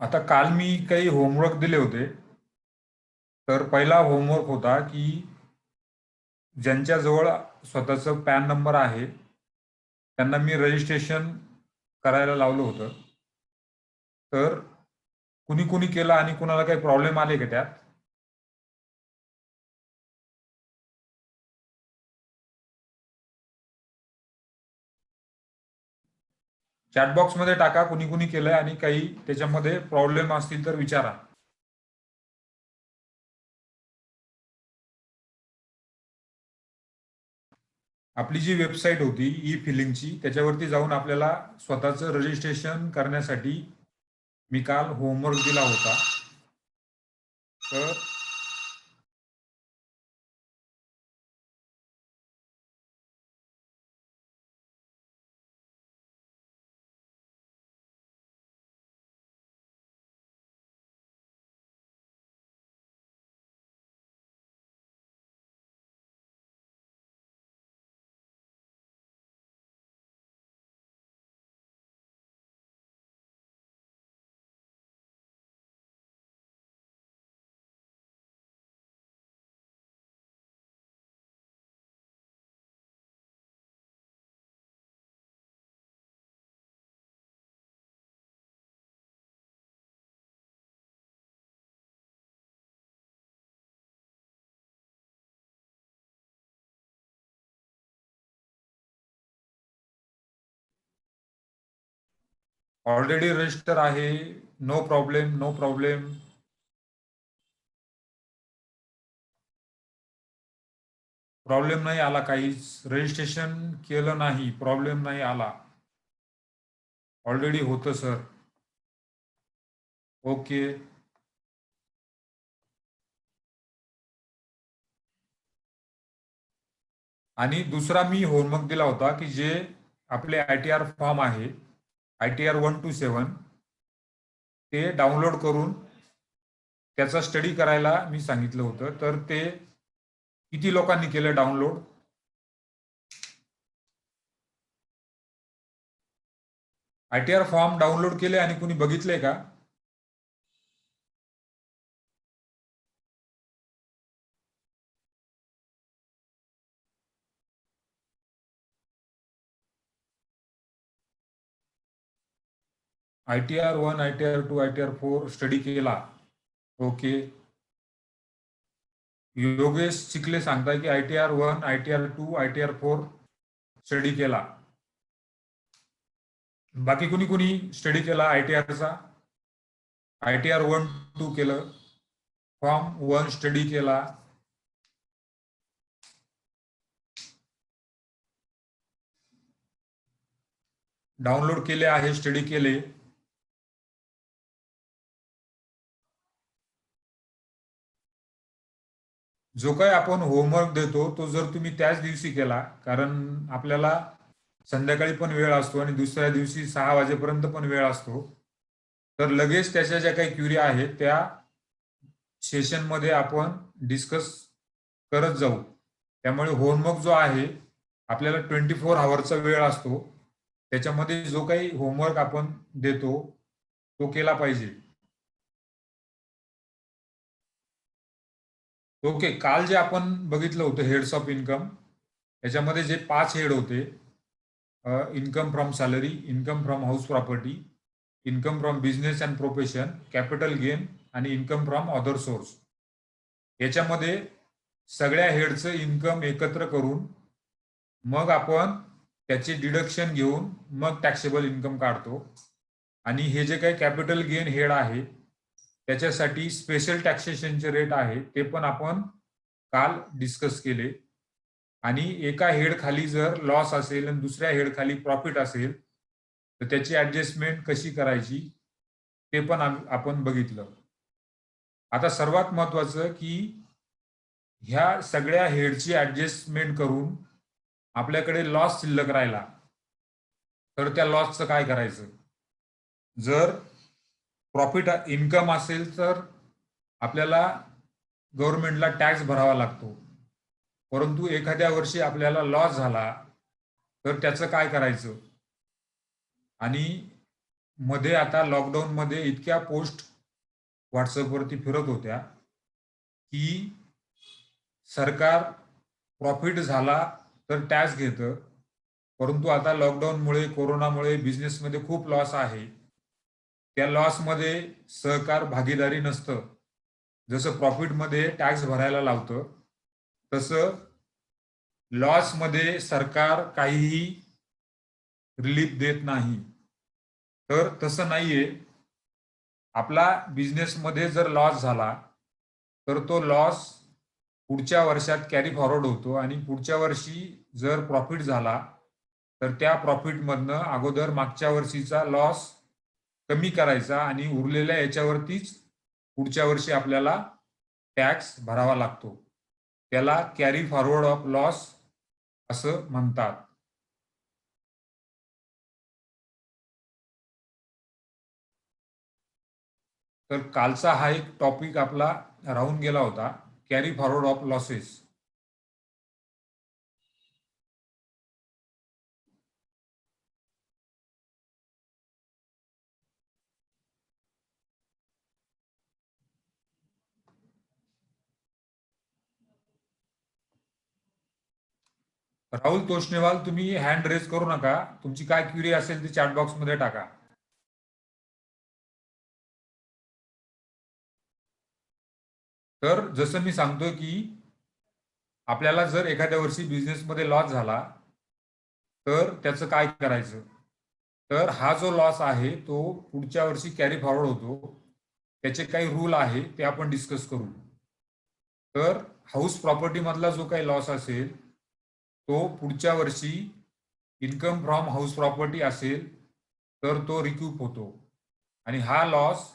आता काल मी काही होमवर्क दिले होते. तर पहिला होमवर्क होता की ज्यांच्याजवळ स्वतःचं पॅन नंबर आहे त्यांना मी रजिस्ट्रेशन करायला लावलं होतं. तर कुणी कुणी केलं आणि कुणाला काही प्रॉब्लेम आले का त्यात? चॅट बॉक्समध्ये टाका कुणी कुणी केलंय आणि काही त्याच्यामध्ये प्रॉब्लेम असतील तर विचारा. आपली जी वेबसाईट होती ई फिलिंगची त्याच्यावरती जाऊन आपल्याला स्वतःचं रजिस्ट्रेशन करण्यासाठी मी काल होमवर्क दिला होता. तर ऑलरेडी रजिस्टर आहे. No problem, no problem. Problem नाही आला काहीच. रजिस्ट्रेशन केलं नाही, प्रॉब्लेम नाही आला. ऑलरेडी होतं सर. ओके. आणि दुसरा मी होमवर्क दिला होता की जे आपले ITR फॉर्म आहे, ITR 127, ते डाउनलोड करून त्याचा स्टडी करायला मी सांगितलं होतं. तर ते किती लोकांनी केलं डाउनलोड? ITR फॉर्म डाउनलोड केले आणि कुणी बघितले का? ITR 1, ITR 2, ITR 4 स्टडी केला. ओके. योगेश चिखले सांगताय की ITR 1, ITR 2, ITR 4 स्टडी केला. बाकी कुणी कुणी स्टडी केला ITRचा? ITR 1, 2 केलं. फॉर्म 1 स्टडी केला. डाउनलोड केले आहे, स्टडी केले. जो काही आपण होमवर्क देतो तो जर तुम्ही त्याच दिवशी केला, कारण आपल्याला संध्याकाळी पण वेळ असतो आणि दुसऱ्या दिवशी 6 वाजेपर्यंत पण वेळ असतो, तर लगेच त्याच्या ज्या काही क्युरी आहेत त्या सेशनमध्ये आपण डिस्कस करत जाऊ. त्यामुळे होमवर्क जो आहे आपल्याला 24 आवर्सचा वेळ असतो. त्याच्यामध्ये जो काही होमवर्क आपण देतो तो केला पाहिजे. ओके. काल जे आपण बघितलं होतं हेड्स ऑफ इन्कम, याच्यामध्ये जे 5 हेड होते, income from salary, income from house property, income from business and profession, capital gain आणि इन्कम फ्रॉम अदर सोर्स. याच्यामध्ये सगळ्या हेडचं इन्कम एकत्र करून मग आपण त्याचे डिडक्शन घेऊन मग टॅक्सेबल इन्कम काढतो. आणि हे जे काही कॅपिटल गेन हेड आहे त्याच्यासाठी स्पेशल टॅक्सेशनचे रेट आहे ते पण आपण काल डिस्कस केले. आणि एका हेड खाली जर लॉस असेल आणि दुसऱ्या हेड खाली प्रॉफिट असेल तर त्याची ऍडजस्टमेंट कशी करायची ते पण आपण बघितलं. आता सर्वात महत्वाचं की ह्या सगळ्या हेडची ऍडजस्टमेंट करून आपल्याकडे लॉस शिल्लक राहिला तर त्या लॉसचं काय करायचं? जर प्रॉफिट इन्कम असेल तर आपल्याला गव्हर्नमेंटला टॅक्स भरावा लागतो. परंतु एखाद्या वर्षी आपल्याला लॉस झाला तर त्याचं काय करायचं? आणि मध्ये आता लॉकडाऊन मध्ये इतक्या पोस्ट व्हॉट्सअपवरती फिरत होत्या की सरकार प्रॉफिट झाला तर टॅक्स घेतं, परंतु आता लॉकडाऊनमुळे कोरोनामुळे बिझनेसमध्ये खूप लॉस आहे. त्या लॉसमध्ये सहकार भागीदारी नसतं. जसं प्रॉफिटमध्ये टॅक्स भरायला लावतं, तसं लॉसमध्ये सरकार काहीही रिलीफ देत नाही. तर तसं नाहीये. आपला बिझनेसमध्ये जर लॉस झाला, तर तो लॉस पुढच्या वर्षात कॅरी फॉरवर्ड होतो आणि पुढच्या वर्षी जर प्रॉफिट झाला, तर त्या प्रॉफिटमधनं अगोदर मागच्या वर्षीचा लॉस कमी करायचा आणि उरलेल्या याच्यावरतीच पुढच्या वर्षी आपल्याला टॅक्स भरावा लागतो. त्याला कॅरी फॉरवर्ड ऑफ लॉस असं म्हणतात. तर कालचा हा एक टॉपिक आपला राहून गेला होता, carry forward of losses. Rahul Toshniwal, तुम्ही हँड रेज करू नका. तुमची काय क्युरी असेल ती चॅट बॉक्समध्ये टाका. तर जसं मी सांगतोय की आपल्याला जर एखाद्या वर्षी बिझनेसमध्ये लॉस झाला, तर त्याचं काय करायचं? तर हा जो लॉस आहे तो पुढच्या वर्षी कॅरी फॉरवर्ड होतो. त्याचे काही रूल आहे ते आपण डिस्कस करू. तर हाऊस प्रॉपर्टी मधला जो काही लॉस असेल तो पुढच्या वर्षी इन्कम फ्रॉम हाऊस प्रॉपर्टी असेल तर तो रिक्यूप होतो आणि हा लॉस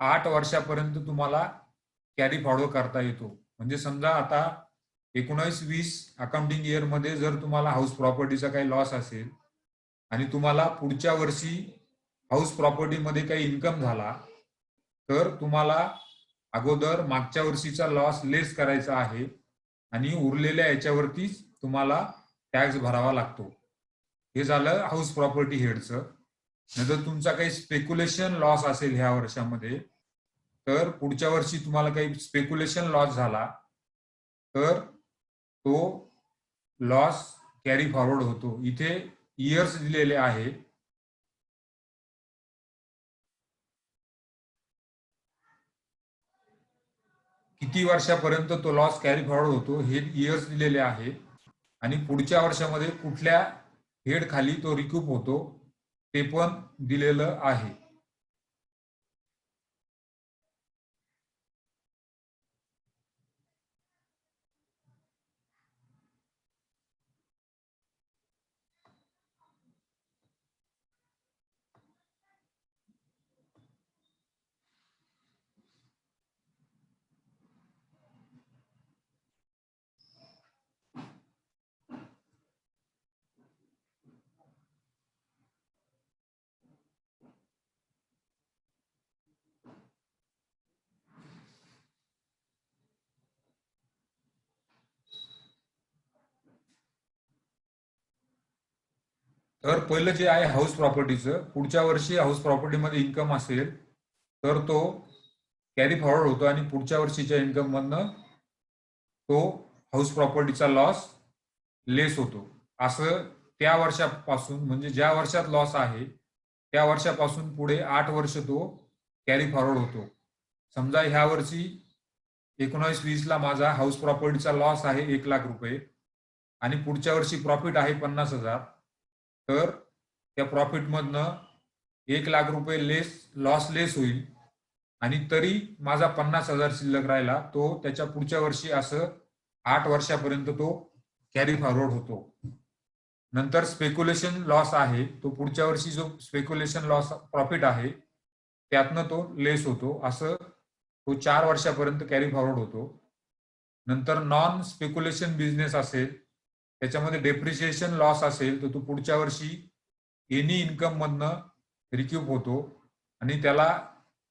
8 वर्षापर्यंत तुम्हाला कॅरी फॉरवर्ड करता येतो. म्हणजे समजा आता 19-20 अकाउंटिंग इयरमध्ये जर तुम्हाला हाऊस प्रॉपर्टीचा काही लॉस असेल आणि तुम्हाला पुढच्या वर्षी हाऊस प्रॉपर्टीमध्ये काही इन्कम झाला, तर तुम्हाला अगोदर मागच्या वर्षीचा लॉस लेस करायचा आहे आणि उरलेल्या याच्यावरतीच तुम्हाला टॅक्स भरावा लागतो. हे झालं हाऊस प्रॉपर्टी हेडचं. नंतर तुमचा काही स्पेक्युलेशन लॉस असेल ह्या वर्षामध्ये, तर पुढच्या वर्षी तुम्हाला काही स्पेक्युलेशन लॉस झाला, तर तो लॉस कॅरी फॉरवर्ड होतो. इथे इयर्स दिलेले आहे. किती वर्षापर्यंत तो लॉस कॅरी फॉरवर्ड होतो हे इयर्स दिलेले आहे आणि पुढच्या वर्षामध्ये कुठल्या हेड खाली तो रिकूप होतो ते पण दिलेलं आहे. तर पहिलं जे आहे हाऊस प्रॉपर्टीचं, पुढच्या वर्षी हाऊस प्रॉपर्टीमध्ये इन्कम असेल तर तो कॅरी फॉरवर्ड होतो आणि पुढच्या वर्षीच्या इन्कम मधनं तो हाऊस प्रॉपर्टीचा लॉस लेस होतो. असं त्या वर्षापासून म्हणजे ज्या वर्षात लॉस आहे त्या वर्षापासून पुढे 8 वर्ष तो कॅरी फॉरवर्ड होतो. समजा ह्या वर्षी 19-20ला माझा हाऊस प्रॉपर्टीचा लॉस आहे 1,00,000 रुपये आणि पुढच्या वर्षी प्रॉफिट आहे 50,000. तर त्या प्रॉफिटमधनं 1,00,000 रुपये लॉस लेस होईल आणि तरी माझा 50,000 शिल्लक राहिला. तो त्याच्या पुढच्या वर्षी असं 8 वर्षापर्यंत तो कॅरी फॉरवर्ड होतो. नंतर स्पेक्युलेशन लॉस आहे तो पुढच्या वर्षी जो स्पेक्युलेशन लॉस प्रॉफिट आहे त्यातनं तो लेस होतो. असं तो 4 वर्षापर्यंत कॅरी फॉरवर्ड होतो. नंतर नॉन स्पेक्युलेशन बिझनेस असेल त्याच्यामध्ये डेप्रिशिएशन लॉस असेल तर तो पुढच्या वर्षी एनी इन्कम मधनं रिक्यूप होतो आणि त्याला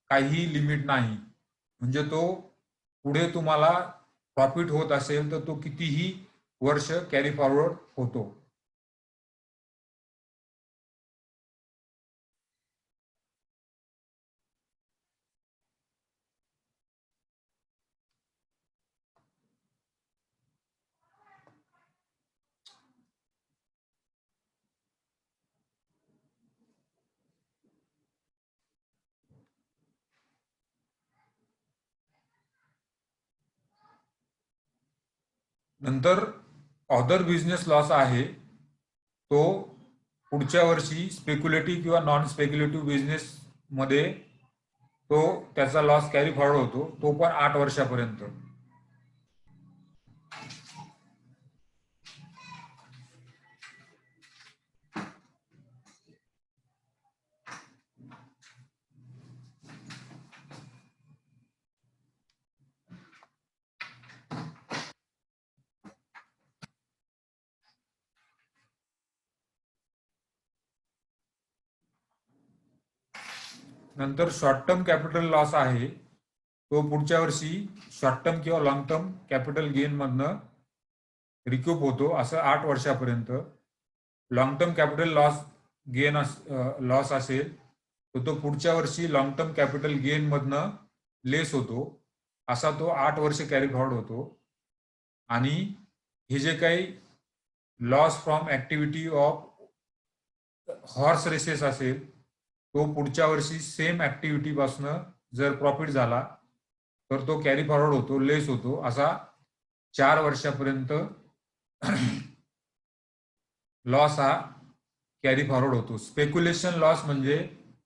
काही लिमिट नाही. म्हणजे तो पुढे तुम्हाला प्रॉफिट होत असेल तर तो कितीही वर्ष कॅरी फॉरवर्ड होतो. नंतर अदर बिझनेस लॉस आहे तो पुढच्या वर्षी स्पेक्युलेटिव्ह किंवा नॉन स्पेक्युलेटिव्ह बिझनेस मध्ये तो त्याचा लॉस कॅरी फॉरवर्ड होतो, तो पण 8 वर्षापर्यंत. नंतर शॉर्ट टर्म कॅपिटल लॉस आहे तो पुढच्या वर्षी शॉर्ट टर्म किंवा लॉंग टर्म कॅपिटल गेन मधनं रिक्यूप होतो, असं 8 वर्षापर्यंत. Long term capital gain loss असेल तर तो पुढच्या वर्षी लॉंग टर्म कॅपिटल गेन मधनं लेस होतो, असा तो 8 वर्ष कॅरी फॉरवर्ड होतो. आणि हे जे काही loss from activity of horse races असेल तो पुढच्या वर्षी सेम ऍक्टिव्हिटी पासून जर प्रॉफिट झाला तर तो कॅरी फॉरवर्ड होतो, लेस होतो, असा 4 वर्षापर्यंत लॉस हा कॅरी फॉरवर्ड होतो. स्पेक्युलेशन लॉस म्हणजे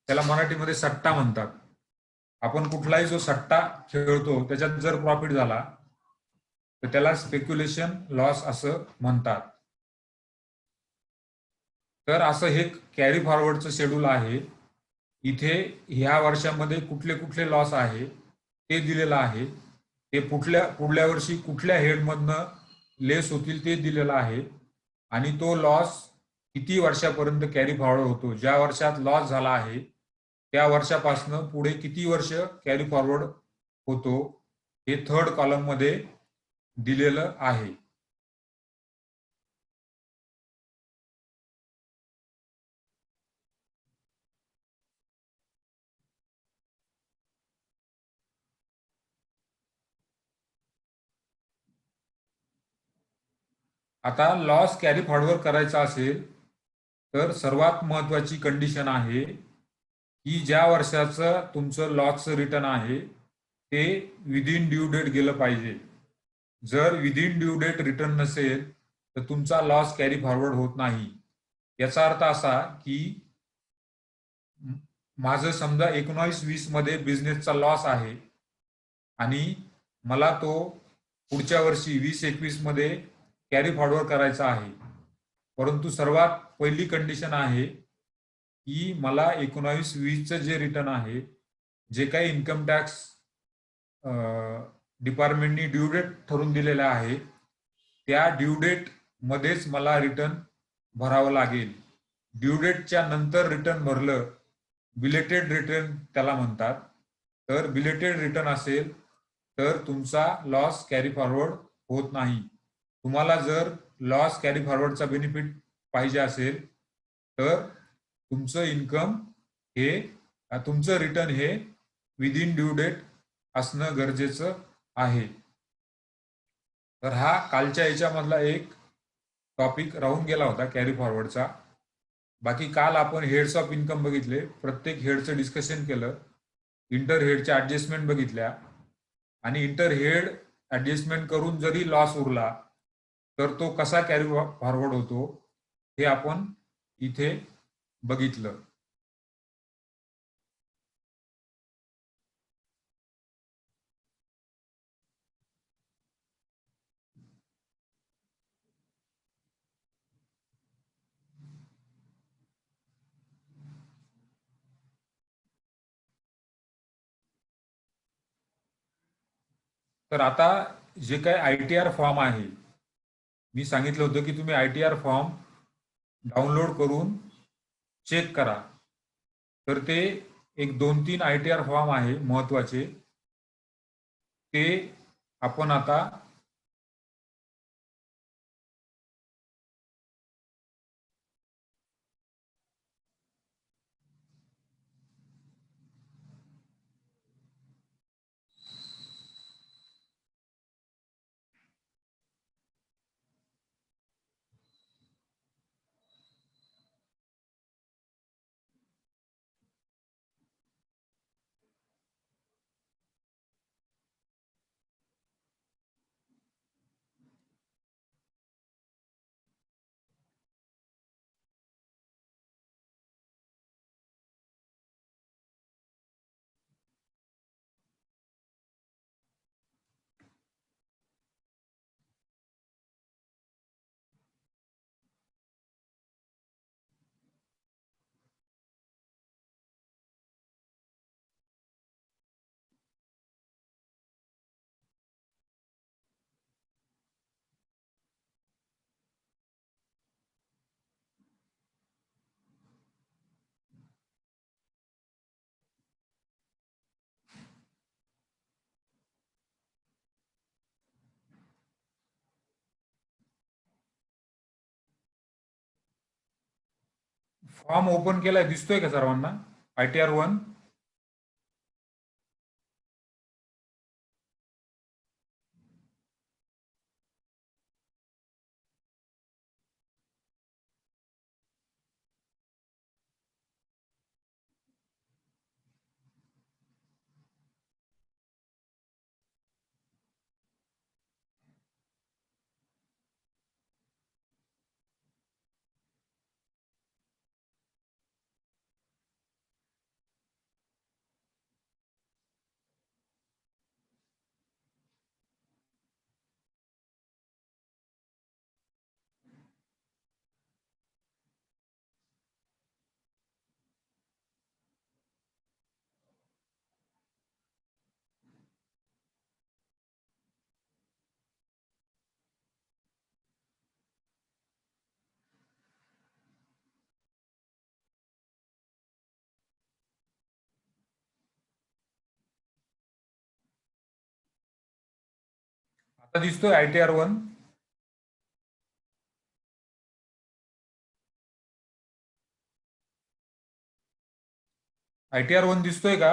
त्याला मराठीमध्ये सट्टा म्हणतात. आपण कुठलाही जो सट्टा खेळतो त्याच्यात जर प्रॉफिट झाला तर त्याला स्पेक्युलेशन लॉस असं म्हणतात. तर असं हे कॅरी फॉरवर्डचं शेड्यूल आहे. इथे ह्या वर्षामध्ये कुठले कुठले लॉस आहे ते दिलेलं आहे. ते पुढल्या वर्षी कुठल्या हेडमधनं लेस होतील ते दिलेलं आहे. आणि तो लॉस किती वर्षापर्यंत कॅरी फॉरवर्ड होतो, ज्या वर्षात लॉस झाला आहे त्या वर्षापासून पुढे किती वर्ष कॅरी फॉरवर्ड होतो हे थर्ड कॉलम मध्ये दिलेलं आहे. आता लॉस कॅरी फॉरवर्ड करायचा असेल तर सर्वात महत्वाची कंडिशन आहे की ज्या वर्षाचं तुमचं लॉसचं रिटर्न आहे ते विदिन ड्यू डेट गेलं पाहिजे. जर विदिन ड्यू डेट रिटर्न नसेल तर तुमचा लॉस कॅरी फॉरवर्ड होत नाही. याचा अर्थ असा की माझं समजा 19-20 मध्ये बिझनेसचा लॉस आहे आणि मला तो पुढच्या वर्षी 20-21 मध्ये कॅरी फॉरवर्ड करायचा आहे, परंतु सर्वात पहिली कंडिशन आहे की मला 19-20चं जे रिटर्न आहे, जे काही इन्कम टॅक्स डिपार्टमेंटनी ड्यू डेट ठरवून दिलेलं आहे त्या ड्यू डेट मध्येच मला रिटर्न भरावं लागेल. ड्यू डेटच्या नंतर रिटर्न भरलं बिलेटेड रिटर्न त्याला म्हणतात. तर बिलेटेड रिटर्न असेल तर तुमचा लॉस कॅरी फॉरवर्ड होत नाही. तुम्हाला जर लॉस कॅरी फॉरवर्डचा बेनिफिट पाहिजे असेल तर तुमचं इन्कम हे तुमचं रिटर्न हे विदिन ड्यू डेट असणं गरजेचं आहे. तर हा कालच्या याच्यामधला एक टॉपिक राहून गेला होता कॅरी फॉरवर्डचा. बाकी काल आपण हेड्स ऑफ इन्कम बघितले, प्रत्येक हेडचं डिस्कशन केलं, इंटर हेडच्या ऍडजस्टमेंट बघितल्या आणि इंटर हेड ऍडजस्टमेंट करून जरी लॉस उरला तर तो कसा कॅरी फॉरवर्ड होतो हे आपण इथे बघितलं. तर आता जे काही ITR फॉर्म आहे, मी सांगितलं होतं की तुम्ही ITR फॉर्म डाउनलोड करून चेक करा. तर ते एक 2-3 ITR फॉर्म आहे महत्वाचे, ते आपण आता फॉर्म ओपन केलाय, दिसतोय का सर्वांना? ITR-1. आता दिसतोय ITR-1. ITR-1 दिसतोय का?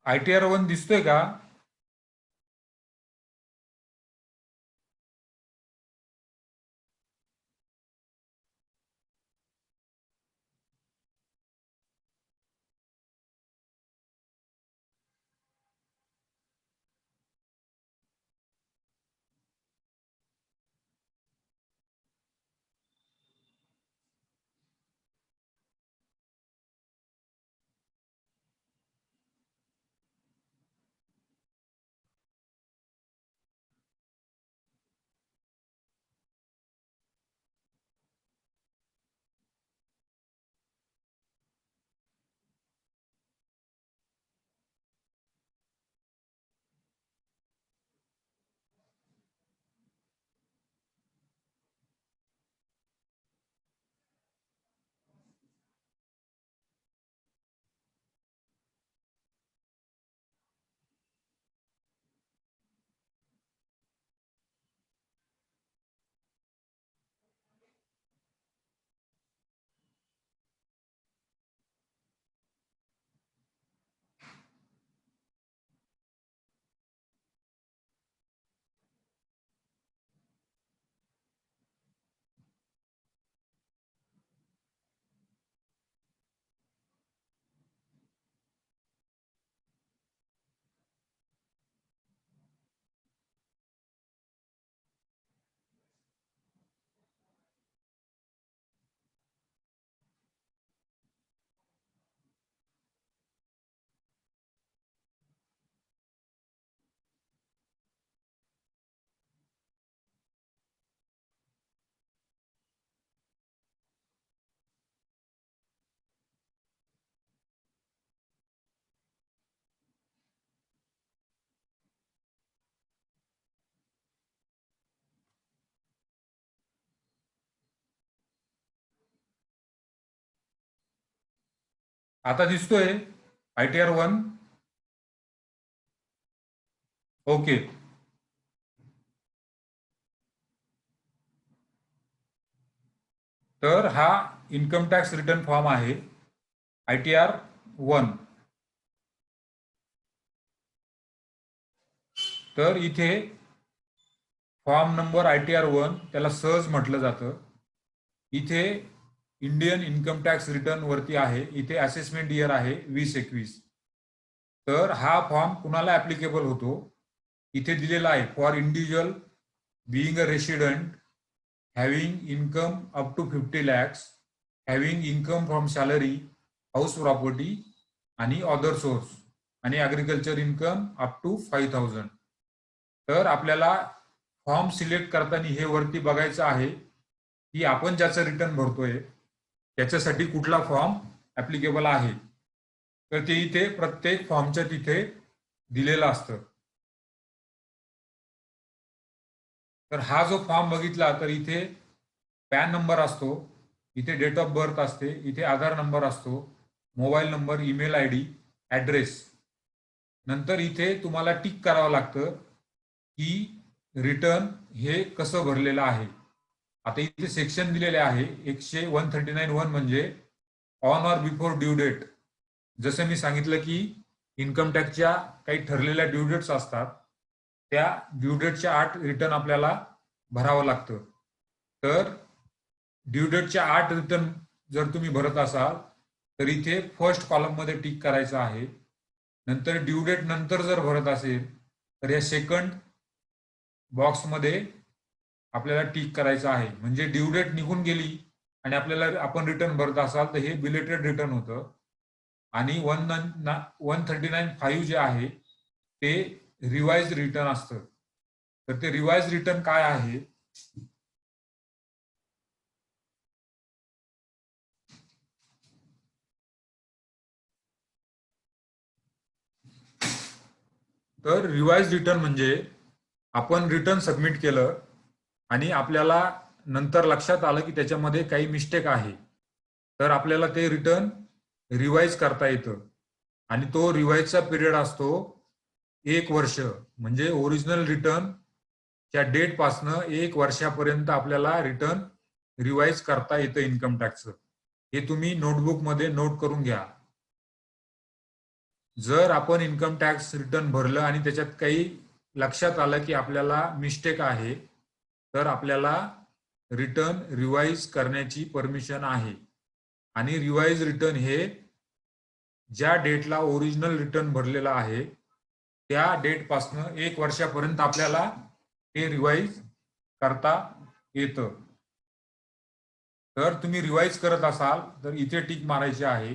ITR-1 दिसतोय का? आता दिसतोय ITR-1? ओके. तर हा इन्कम टॅक्स रिटर्न फॉर्म आहे, ITR-1. तर इथे फॉर्म नंबर ITR-1 त्याला सहज म्हटलं जातं. इथे इंडियन इन्कम टॅक्स रिटर्न वरती आहे, इथे असेसमेंट इयर आहे 2021. तर हा फॉर्म कुणाला ऍप्लिकेबल होतो? इथे दिलेला आहे, for individual being a resident, having income up to 50 lakhs, having income from salary house property आणि अदर सोर्स आणि ॲग्रिकल्चर इन्कम अप टू 5,000. तर आपल्याला फॉर्म सिलेक्ट करताना हे वरती बघायचं आहे की आपण ज्याचं रिटर्न भरतोय त्याच्यासाठी कुठला फॉर्म ऍप्लिकेबल आहे. तर ते इथे प्रत्येक फॉर्मच्या तिथे दिलेलं असतं. तर हा जो फॉर्म बघितला तर इथे पॅन नंबर असतो, इथे डेट ऑफ बर्थ असते, इथे आधार नंबर असतो, mobile number, email I D, address. नंतर इथे तुम्हाला टिक करावं लागतं की रिटर्न हे कसं भरलेलं आहे. आता इथे सेक्शन दिलेले आहे 139(1) म्हणजे on or before due date. जसं मी सांगितलं की इन्कम टॅक्सच्या काही ठरलेल्या ड्यू डेट्स असतात, त्या ड्यू डेटच्या आत रिटर्न आपल्याला भरावं लागतं. तर ड्यू डेटच्या आत रिटर्न जर तुम्ही भरत असाल तर इथे फर्स्ट कॉलममध्ये टिक करायचं आहे. नंतर ड्यू डेट नंतर जर भरत असेल तर या सेकंड बॉक्समध्ये आपल्याला टिक करायचं आहे. म्हणजे ड्यू डेट निघून गेली आणि आपल्याला आपण रिटर्न भरत असाल तर हे बिलेटेड रिटर्न होतं. आणि 139(5) जे आहे ते रिवाइज रिटर्न असतं. तर ते रिवाइज रिटर्न काय आहे. तर रिवाइज रिटर्न म्हणजे आपण रिटर्न सबमिट केलं आणि आपल्याला नंतर लक्षात आलं की त्याच्यामध्ये काही मिस्टेक आहे, तर आपल्याला ते रिटर्न रिवाइज करता येतं. आणि तो रिवाइजचा पिरियड असतो 1 वर्ष. म्हणजे ओरिजिनल रिटर्न च्या डेट पासनं 1 वर्षापर्यंत आपल्याला रिटर्न रिवाइज करता येतं इन्कम टॅक्सचं. हे तुम्ही नोटबुक मध्ये नोट करून घ्या. जर आपण इन्कम टॅक्स रिटर्न भरलं आणि त्याच्यात काही लक्षात आलं की आपल्याला मिस्टेक आहे, तर आपल्याला रिटर्न रिवाइज करण्याची परमिशन आहे. आणि रिवाइज रिटर्न हे ज्या डेटला ओरिजिनल रिटर्न भरलेला आहे त्या डेट पासनं 1 वर्षापर्यंत आपल्याला हे रिवाइज करता येतं. तर तुम्ही रिवाइज करत असाल तर इथे टिक मारायची आहे.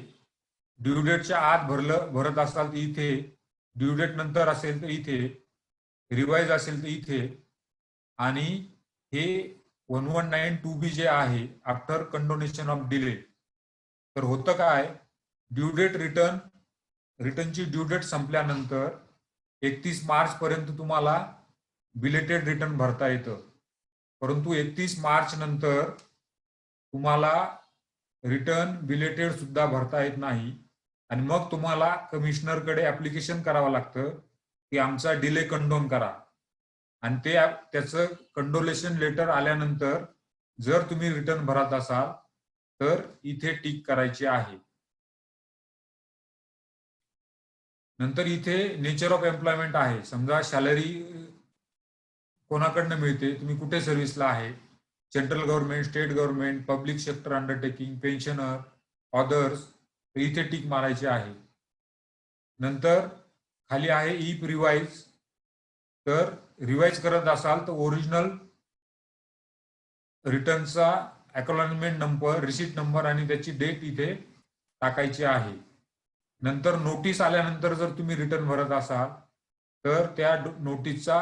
ड्यू डेटच्या आत भरत असाल तर इथे, ड्यू डेट नंतर असेल तर इथे, रिवाइज असेल तर इथे. आणि हे 1192B जे आहे आफ्टर कंडोनेशन ऑफ डिले. तर होतं काय, ड्यू डेट रिटर्नची ड्यू डेट संपल्यानंतर 31 मार्च पर्यंत तुम्हाला बिलेटेड रिटर्न भरता येतं. परंतु 31 मार्च नंतर तुम्हाला रिटर्न बिलेटेड सुद्धा भरता येत नाही. आणि मग तुम्हाला कमिशनरकडे ऍप्लिकेशन करावं लागतं की आमचा डिले कंडोन करा. आणि त्याचं कंडोलेशन लेटर आल्यानंतर जर तुम्ही रिटर्न भरत असाल तर इथे टिक करायची आहे. नंतर इथे नेचर ऑफ एम्प्लॉयमेंट आहे. समजा सॅलरी कोणाकडनं मिळते, तुम्ही कुठे सर्व्हिसला आहे, central government, state government, public sector undertaking, pensioner, others, इथे टिक मारायचे आहे. नंतर खाली आहे इफ रिवाइज. तर रिवाइज करत असाल तर ओरिजिनल रिटर्नचा अॅक्नॉलेजमेंट नंबर, रिसिट नंबर आणि त्याची डेट इथे टाकायची आहे. नंतर नोटीस आल्यानंतर जर तुम्ही रिटर्न भरत असाल तर त्या नोटीसचा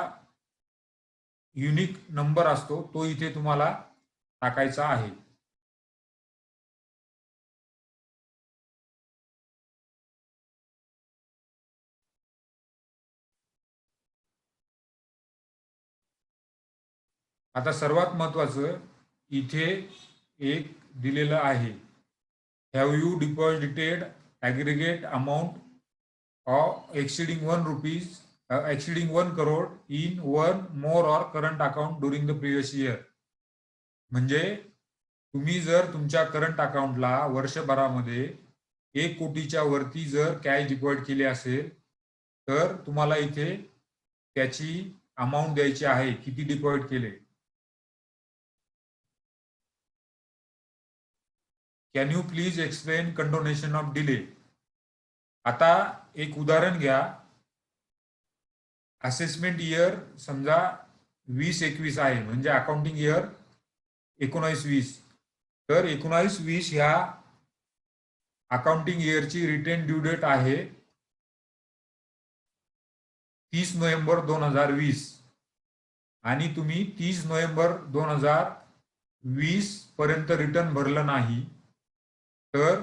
युनिक नंबर असतो, तो इथे तुम्हाला टाकायचा आहे. आता सर्वात महत्वाचं इथे एक दिलेलं आहे, have you deposited aggregate amount of exceeding 1 rupees exceeding 1 crore in 1 more or current account during the previous year. म्हणजे तुम्ही जर तुमच्या करंट अकाउंटला वर्षभरामध्ये 1 कोटीच्या वरती जर कॅश डिपॉझिट केली असेल तर तुम्हाला इथे त्याची अमाऊंट द्यायची आहे, किती डिपॉझिट केले. Can you please explain condonation of delay. आता एक उदाहरण घ्या. असेसमेंट इयर समजा 2021 आहे, म्हणजे अकाउंटिंग इयर 19-20. तर 19-20 ह्या अकाउंटिंग इयरची रिटेन ड्यू डेट आहे 30 नोव्हेंबर 2020 आणि तुम्ही 30 नोव्हेंबर 2020 पर्यंत रिटर्न भरलं नाही तर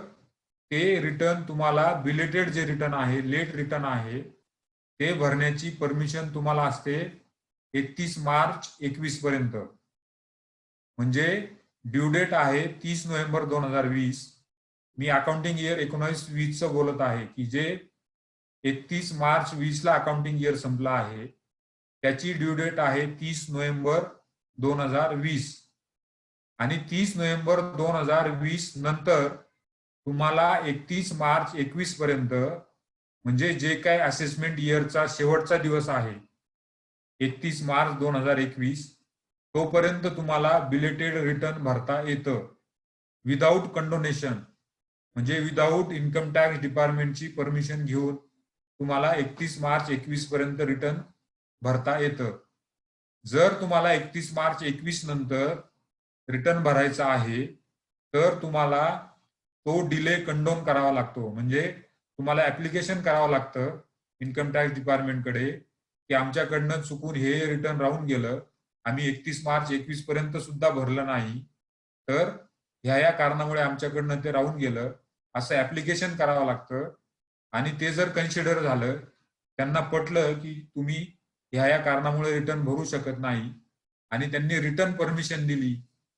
ते रिटर्न तुम्हाला बिलेटेड जे रिटर्न आहे, लेट रिटर्न आहे, ते भरण्याची परमिशन तुम्हाला असते 31 मार्च 21 पर्यंत. म्हणजे ड्यू डेट आहे 30 नोव्हेंबर 2020. मी अकाउंटिंग इयर 19-20चं बोलत आहे की जे 31 मार्च 20ला अकाउंटिंग इयर संपला आहे त्याची ड्यू डेट आहे 30 नोव्हेंबर 2020 आणि 30 नोव्हेंबर 2020 नंतर तुम्हाला 31 मार्च 21 पर्यंत म्हणजे जे काय असेसमेंट इयरचा शेवटचा दिवस आहे 31 मार्च 2021 तोपर्यंत तुम्हाला बिलेटेड रिटर्न भरता येतं विदाऊट कंडोनेशन. म्हणजे विदाऊट इन्कम टॅक्स डिपार्टमेंटची परमिशन घेऊन तुम्हाला 31 मार्च 21 पर्यंत रिटर्न भरता येतं. जर तुम्हाला 31 मार्च 21 नंतर रिटर्न भरायचा आहे तर तुम्हाला तो डिले कंडोन करावा लागतो. म्हणजे तुम्हाला ऍप्लिकेशन करावं लागतं इन्कम टॅक्स डिपार्टमेंटकडे की आमच्याकडनं चुकून हे रिटर्न राहून गेलं, आम्ही 31 मार्च 21 पर्यंत सुद्धा भरलं नाही, तर ह्या कारणामुळे आमच्याकडनं ते राहून गेलं असं ऍप्लिकेशन करावं लागतं. आणि ते जर कन्सिडर झालं, त्यांना पटलं की तुम्ही ह्या कारणामुळे रिटर्न भरू शकत नाही आणि त्यांनी रिटर्न परमिशन दिली,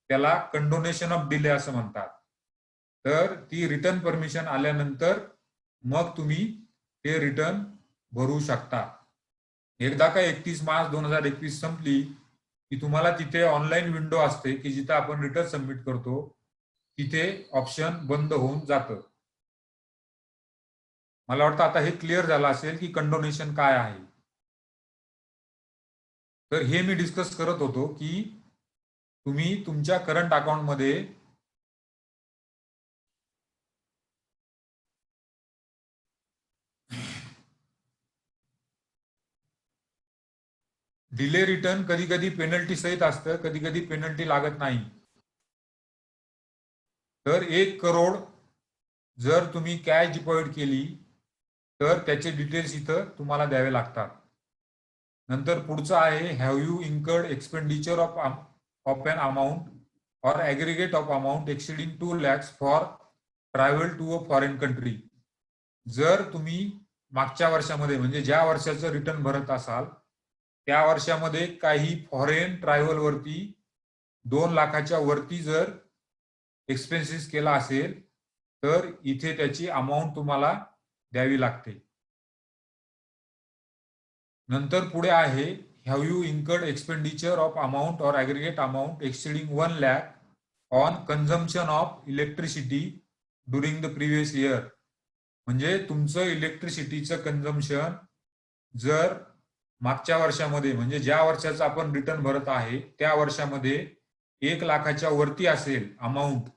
त्याला कंडोनेशन ऑफ डिले असं म्हणतात. तर ती रिटर्न परमिशन आल्यानंतर मग तुम्ही ते रिटर्न भरू शकता. एकदा का 31 मार्च 2021 संपली की तुम्हाला तिथे ऑनलाईन विंडो असते की जिथे आपण रिटर्न सबमिट करतो, तिथे ऑप्शन बंद होऊन जातं. मला वाटतं आता हे क्लिअर झालं असेल की कंडोनेशन काय आहे. तर हे मी डिस्कस करत होतो की तुम्ही तुमच्या करंट अकाउंटमध्ये डिले रिटर्न कधी कधी पेनल्टी सहित असतं, कधी कधी पेनल्टी लागत नाही. तर 1 करोड जर तुम्ही कॅश डिपॉझिट केली तर त्याचे डिटेल्स इथं तुम्हाला द्यावे लागतात. नंतर पुढचं आहे have you incurred expenditure of an amount or aggregate of amount exceeding 2 lakhs for travel to a foreign country. जर तुम्ही मागच्या वर्षामध्ये म्हणजे ज्या वर्षाचं रिटर्न भरत असाल त्या वर्षामध्ये काही फॉरेन ट्रॅव्हल वरती 2 लाखाच्या वरती जर एक्सपेन्सेस केला असेल तर इथे त्याची अमाऊंट तुम्हाला द्यावी लागते. नंतर पुढे आहे have you incurred expenditure of amount or aggregate amount exceeding 1 lakh on consumption of electricity during the previous year. म्हणजे तुमचं इलेक्ट्रिसिटीचं कन्झम्पशन जर मागच्या वर्षामध्ये म्हणजे ज्या वर्षाचं आपण रिटर्न भरत आहे त्या वर्षामध्ये 1 लाखाच्या वरती असेल अमाऊंट,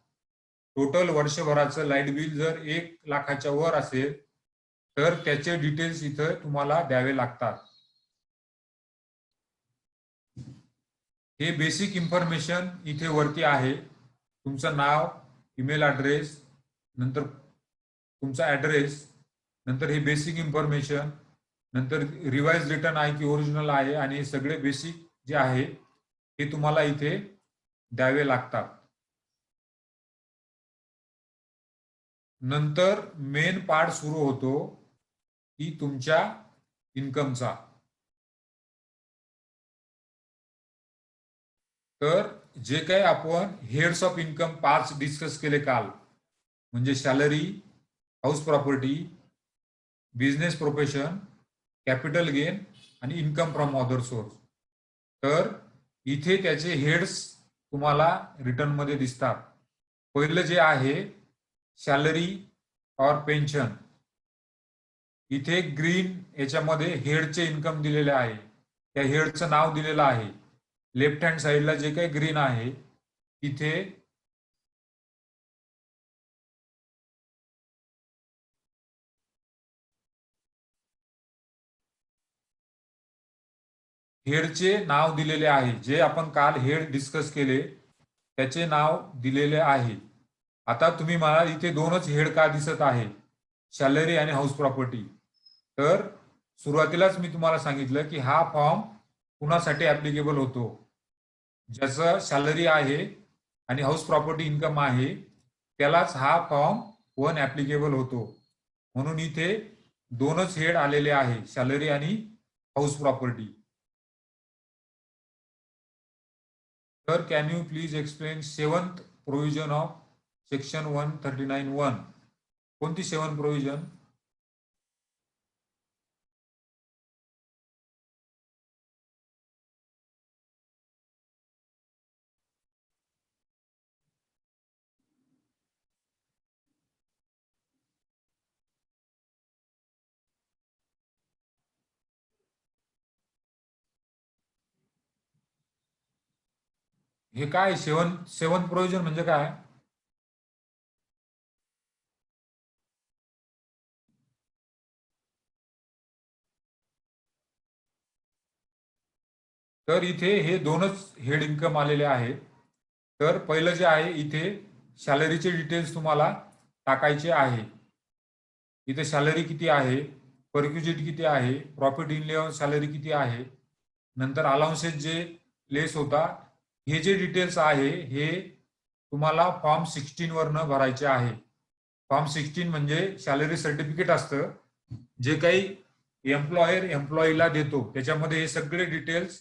टोटल वर्षभराचं लाईट बिल जर 1 लाखाच्या वर असेल तर त्याचे डिटेल्स इथं तुम्हाला द्यावे लागतात. हे बेसिक इन्फॉर्मेशन इथे वरती आहे. तुमचं नाव, ईमेल ॲड्रेस, नंतर तुमचा ॲड्रेस, नंतर हे बेसिक इन्फॉर्मेशन, नंतर रिवाइज रिटर्न आहे की ओरिजिनल आहे आणि हे सगळे बेसिक जे आहे हे तुम्हाला इथे द्यावे लागतात. नंतर मेन पार्ट सुरू होतो की तुमच्या इन्कमचा. तर जे काही आपण हेड्स ऑफ इन्कम 5 डिस्कस केले काल, म्हणजे salary, house property, business profession, capital gain आणि इन्कम फ्रॉम अदर सोर्स. तर इथे त्याचे हेड्स तुम्हाला रिटर्न मध्ये दिसतात. पहिलं जे आहे सॅलरी और पेन्शन, इथे ग्रीन याच्यामध्ये हेडचे इन्कम दिलेले आहे, त्या हेडचं नाव दिलेलं आहे. लेफ्ट हँड साईडला जे काही ग्रीन आहे तिथे हेडचे नाव दिलेले आहे. जे आपण काल हेड डिस्कस केले त्याचे नाव दिलेले आहे. आता तुम्ही मला इथे दोनच हेड का दिसत आहे, सॅलरी आणि हाऊस प्रॉपर्टी. तर सुरुवातीलाच मी तुम्हाला सांगितलं की हा फॉर्म कुणासाठी ऍप्लिकेबल होतो, ज्याचं सॅलरी आहे आणि हाऊस प्रॉपर्टी इन्कम आहे, त्यालाच हा फॉर्म 1 ऍप्लिकेबल होतो. म्हणून इथे दोनच हेड आलेले आहे, सॅलरी आणि हाऊस प्रॉपर्टी. तर can you please explain 7th provision of section 139(1). कोणती 7 प्रोव्हिजन? हे काय 7 प्रोव्हिजन म्हणजे काय? तर इथे हे दोनच हेड इन्कम आलेले आहेत. तर पहिलं जे आहे इथे सॅलरीचे डिटेल्स तुम्हाला टाकायचे आहे. इथे सॅलरी किती आहे, परक्युजिट किती आहे, प्रॉफिट इन लिव्ह सॅलरी किती आहे, नंतर अलाउन्सेस जे लेस होता, हे जे डिटेल्स आहे हे तुम्हाला फॉर्म 16 वरनं भरायचे आहे. फॉर्म 16 म्हणजे सॅलरी सर्टिफिकेट असतं, जे काही एम्प्लॉयर एम्प्लॉईला देतो, त्याच्यामध्ये हे सगळे डिटेल्स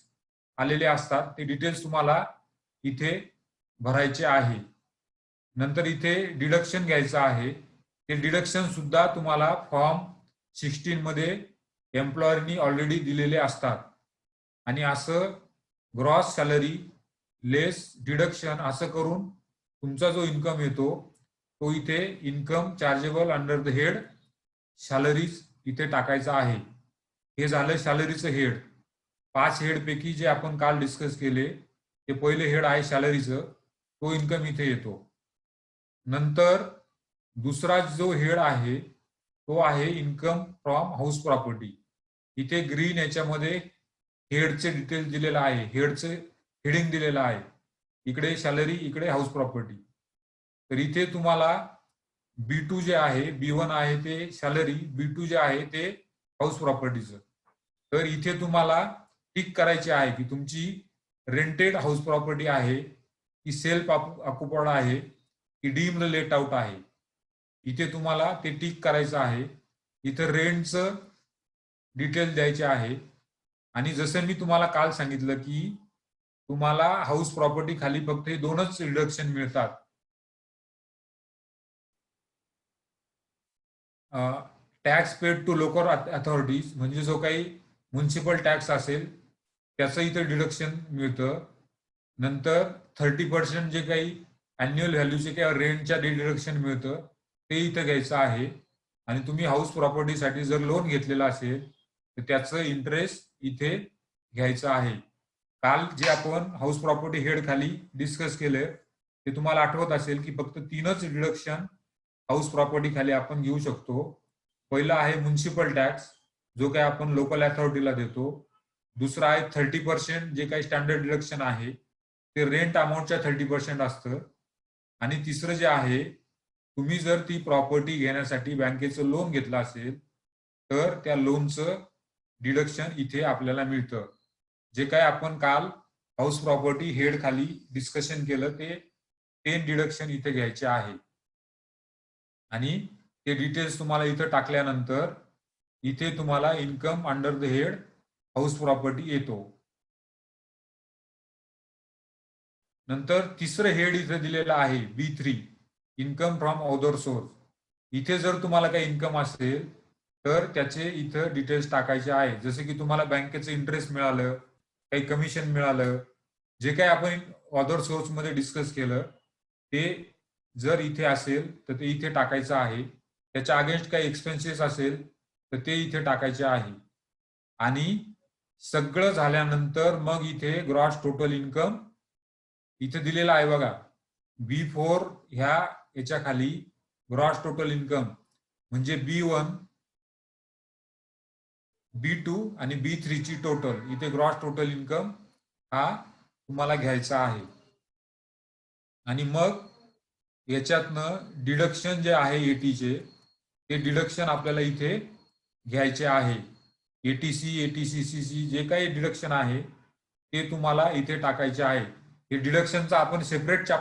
आलेले असतात. ते डिटेल्स तुम्हाला इथे भरायचे आहे. नंतर इथे डिडक्शन घ्यायचं आहे. ते डिडक्शन सुद्धा तुम्हाला फॉर्म 16 मध्ये एम्प्लॉयरनी ऑलरेडी दिलेले असतात. आणि असं ग्रॉस सॅलरी लेस डिडक्शन असं करून तुमचा जो इन्कम येतो तो इथे income chargeable under the head salaries इथे टाकायचा आहे. हे झालं सॅलरीचं हेड. 5 हेड पैकी जे आपण काल डिस्कस केले, ते पहिले हेड आहे सॅलरीचं, तो इन्कम इथे येतो. नंतर दुसरा जो हेड आहे तो आहे इन्कम फ्रॉम हाऊस प्रॉपर्टी. इथे ग्रीन याच्यामध्ये हेडचे डिटेल्स दिलेला आहे, हेडचे हेडिंग दिलेलं आहे. इकडे सॅलरी, इकडे हाऊस प्रॉपर्टी. तर इथे तुम्हाला B2 जे आहे, B1 आहे ते सॅलरी, B2 जे आहे ते हाऊस प्रॉपर्टीचं. तर इथे तुम्हाला टिक करायचे आहे की तुमची रेंटेड हाऊस प्रॉपर्टी आहे की सेल्फ ऑक्युपाईड आहे की डीम्ड लेट आउट आहे. इथे तुम्हाला ते टिक करायचं आहे. इथं रेंटचं डिटेल द्यायचे आहे. आणि जसं मी तुम्हाला काल सांगितलं की तुम्हाला हाऊस प्रॉपर्टी खाली फक्त हे दोनच रिडक्शन मिळतात. Tax paid to local authorities म्हणजे जो काही म्युन्सिपल टॅक्स असेल त्याचं इथं डिडक्शन मिळतं. नंतर 30% जे काही अॅन्युअल व्हॅल्यूचे किंवा रेंटच्या डिडक्शन मिळतं ते इथं घ्यायचं आहे. आणि तुम्ही हाऊस प्रॉपर्टीसाठी जर लोन घेतलेलं असेल तर त्याचं इंटरेस्ट इथे घ्यायचं आहे. काल जे आपण हाऊस प्रॉपर्टी हेड खाली डिस्कस केलं ते तुम्हाला आठवत असेल की फक्त 3च डिडक्शन हाऊस प्रॉपर्टी खाली आपण घेऊ शकतो. पहिला आहे म्युन्सिपल टॅक्स, जो काही आपण लोकल अथॉरिटीला देतो. दुसरा आहे 30% जे काही स्टँडर्ड डिडक्शन आहे ते रेंट अमाऊंटच्या 30% असतं. आणि तिसरं जे आहे, तुम्ही जर ती प्रॉपर्टी घेण्यासाठी बँकेचं लोन घेतलं असेल तर त्या लोनचं डिडक्शन इथे आपल्याला मिळतं. जे काय आपण काल हाऊस प्रॉपर्टी हेड खाली डिस्कशन केलं ते 10 डिडक्शन इथे घ्यायचे आहे. आणि ते डिटेल्स तुम्हाला इथं टाकल्यानंतर इथे तुम्हाला income under the head house property येतो. नंतर तिसरं हेड इथे दिलेलं आहे B3, income from other source. इथे जर तुम्हाला काही इन्कम असेल तर त्याचे इथं डिटेल्स टाकायचे आहे. जसे की तुम्हाला बँकेचं इंटरेस्ट मिळालं, काही कमिशन मिळालं, जे काही आपण अदर सोर्स मध्ये डिस्कस केलं ते जर इथे असेल तर ते इथे टाकायचं आहे. त्याच्या अगेन्स्ट काही एक्सपेन्सेस असेल तर ते इथे टाकायचे आहे. आणि सगळं झाल्यानंतर मग इथे ग्रॉस टोटल इन्कम इथे दिलेला आहे बघा. B4 ह्या याच्या खाली ग्रॉस टोटल इन्कम म्हणजे B1, B2 आणि B3 ची टोटल इथे ग्रॉस टोटल इन्कम हा तुम्हाला घ्यायचा आहे. आणि मग याच्यातनं डिडक्शन जे आहे एटीचे, ते डिडक्शन आपल्याला इथे घ्यायचे आहे. एटीसी, एटीसीसी जे काही डिडक्शन आहे ते तुम्हाला इथे टाकायचे आहे. हे डिडक्शनचा आपण सेपरेट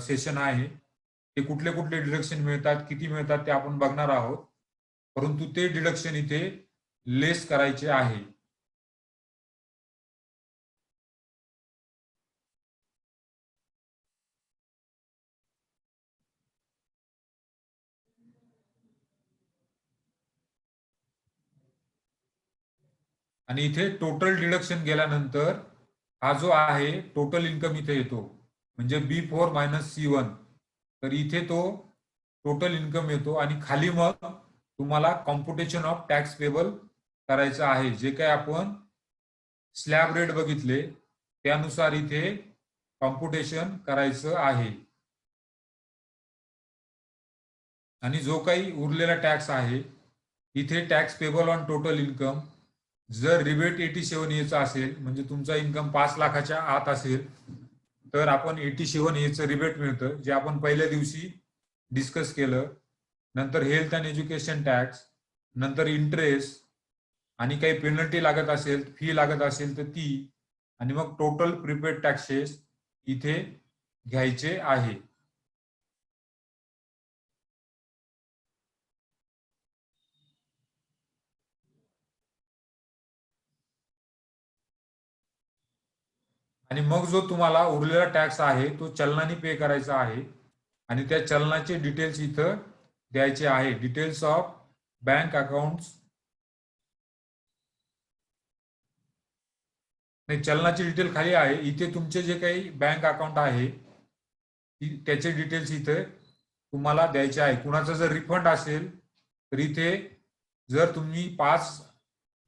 सेशन आहे. ते कुठले कुठले डिडक्शन मिळतात, किती मिळतात ते आपण बघणार आहोत. परंतु ते डिडक्शन इथे लेस करायचे आहे. आणि इथे टोटल डिडक्शन गेल्यानंतर हा जो आहे टोटल इन्कम इथे येतो, म्हणजे B4 - C1. तर इथे तो टोटल इन्कम येतो आणि खाली मग तुम्हाला कॉम्प्युटेशन ऑफ टॅक्स पेबल करायचं आहे. जे काही आपण स्लॅब रेट बघितले त्यानुसार इथे कॉम्प्युटेशन करायचं आहे. आणि जो काही उरलेला टॅक्स आहे इथे tax payable on total income, जर रिबेट 87 एचा असेल, म्हणजे तुमचा इन्कम 5 लाखाच्या आत असेल, तर आपण 87 एचं रिबेट मिळतं, जे आपण पहिल्या दिवशी डिस्कस केलं. नंतर हेल्थ अँड एज्युकेशन टॅक्स, नंतर इंटरेस्ट, आणि काही पेनल्टी लागत असेल, फी लागत असेल तर ती, आणि मग टोटल प्रीपेड टॅक्सेस इथे घ्यायचे आहे. आणि मग जो तुम्हाला उरलेला टॅक्स आहे तो चलनाने पे करायचा आहे. आणि त्या चलनाचे डिटेल्स इथं द्यायचे आहे. डिटेल्स ऑफ बँक अकाउंट्स, नाही, चलनाची डिटेल खाली आहे. इथे तुमचे जे काही बँक अकाउंट आहे त्याचे डिटेल्स इथे तुम्हाला द्यायचे आहे. कुणाचा जर रिफंड असेल तर इथे जर तुम्ही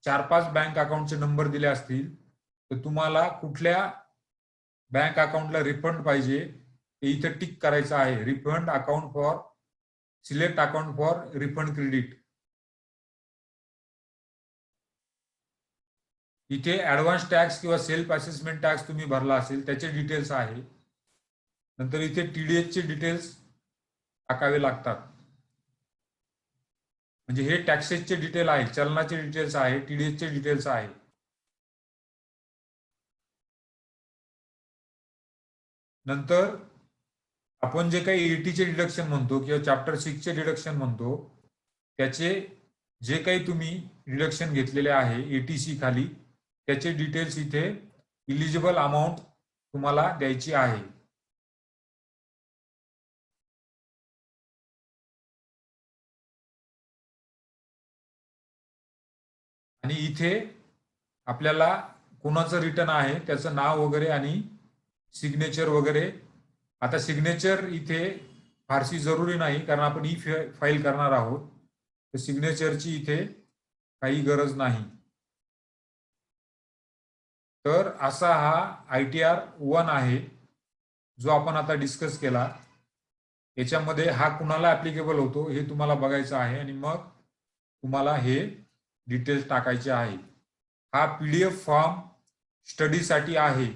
4-5 बँक अकाउंटचे नंबर दिले असतील तर तुम्हाला कुठल्या बँक अकाउंटला रिफंड पाहिजे ते इथे टिक करायचं आहे. Refund account for, select account for refund credit. इथे ऍडव्हान्स टॅक्स किंवा सेल्फ असेसमेंट टॅक्स तुम्ही भरला असेल त्याचे डिटेल्स आहे. नंतर इथे TDS चे डिटेल्स टाकावे लागतात. म्हणजे हे टॅक्सेसचे डिटेल आहे, चलनाचे डिटेल्स आहे, TDS चे डिटेल्स आहे. नंतर आपण जे काही एटीचे डिडक्शन म्हणतो किंवा चॅप्टर 6 चे डिडक्शन म्हणतो, त्याचे जे काही तुम्ही डिडक्शन घेतलेले आहे एटीसी खाली, त्याचे डिटेल्स इथे इलिजिबल अमाऊंट तुम्हाला द्यायची आहे. आणि इथे आपल्याला कोणाचं रिटर्न आहे त्याचं नाव वगैरे आणि सिग्नेचर वगैरे. आता सिग्नेचर इथे फारशी जरुरी नाही, कारण आपण ई फाईल करणार आहोत, तर सिग्नेचरची इथे काही गरज नाही. तर असा हा ITR 1 आहे जो आपण आता डिस्कस केला. याच्यामध्ये हा कुणाला ऍप्लिकेबल होतो हे तुम्हाला बघायचं आहे आणि मग तुम्हाला हे डिटेल्स टाकायचे आहे. हा PDF फॉर्म स्टडीसाठी आहे.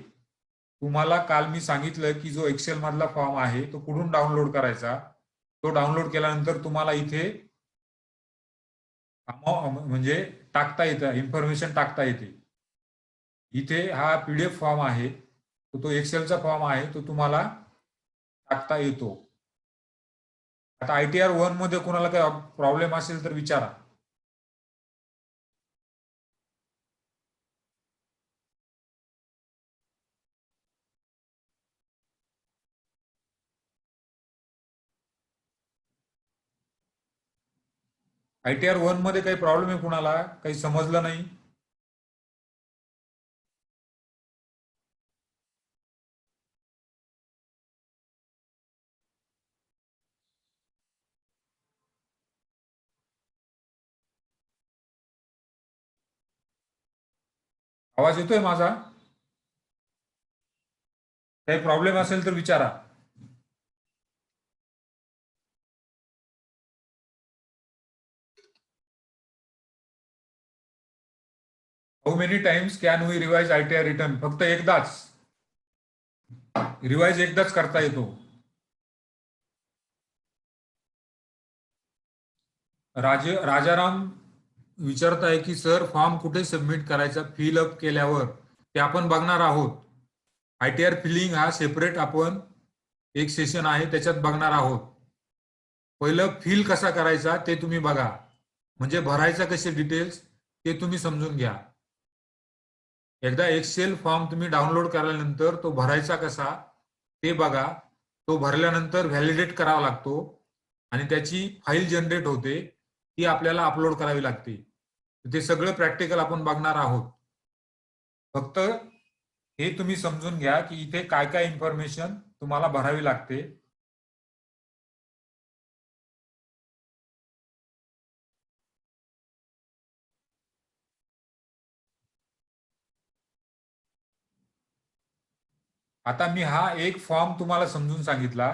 तुम्हाला काल मी सांगितलं की जो एक्सेल मधला फॉर्म आहे तो कुठून डाउनलोड करायचा. तो डाउनलोड केल्यानंतर तुम्हाला इथे म्हणजे टाकता येतं, इन्फॉर्मेशन टाकता येते. इथे हा PDF फॉर्म आहे, तो एक्सेलचा फॉर्म आहे, तो तुम्हाला टाकता येतो. आता ITR 1 मध्ये कोणाला काही प्रॉब्लेम असेल तर विचारा. ITR 1 मध्ये काही प्रॉब्लेम आहे कुणाला, काही समजलं नाही? आवाज येतोय माझा? काही प्रॉब्लेम असेल तर विचारा. How many times can we revise ITR return? फक्त एकदाच रिवाइज, एकदाच करता येतो. राजाराम विचारत आहे की सर फॉर्म कुठे सबमिट करायचा फिल अप केल्यावर ते आपण बघणार आहोत. ITR फिलिंग हा सेपरेट आपण एक सेशन आहे त्याच्यात बघणार आहोत. पहिलं फिल कसा करायचा ते तुम्ही बघा, म्हणजे भरायचा कसे डिटेल्स ते तुम्ही समजून घ्या. एकदा एक्सेल फॉर्म तुम्ही डाउनलोड केल्यानंतर तो भरायचा कसा ते बघा. तो भरल्यानंतर व्हॅलिडेट करावा लागतो आणि त्याची फाईल जनरेट होते, ती आपल्याला अपलोड करावी लागते. ते सगळं प्रॅक्टिकल आपण बघणार आहोत. फक्त हे तुम्ही समजून घ्या की इथे काय काय इन्फॉर्मेशन तुम्हाला भरावी लागते. आता मी हा एक फॉर्म तुम्हाला समजून सांगितला.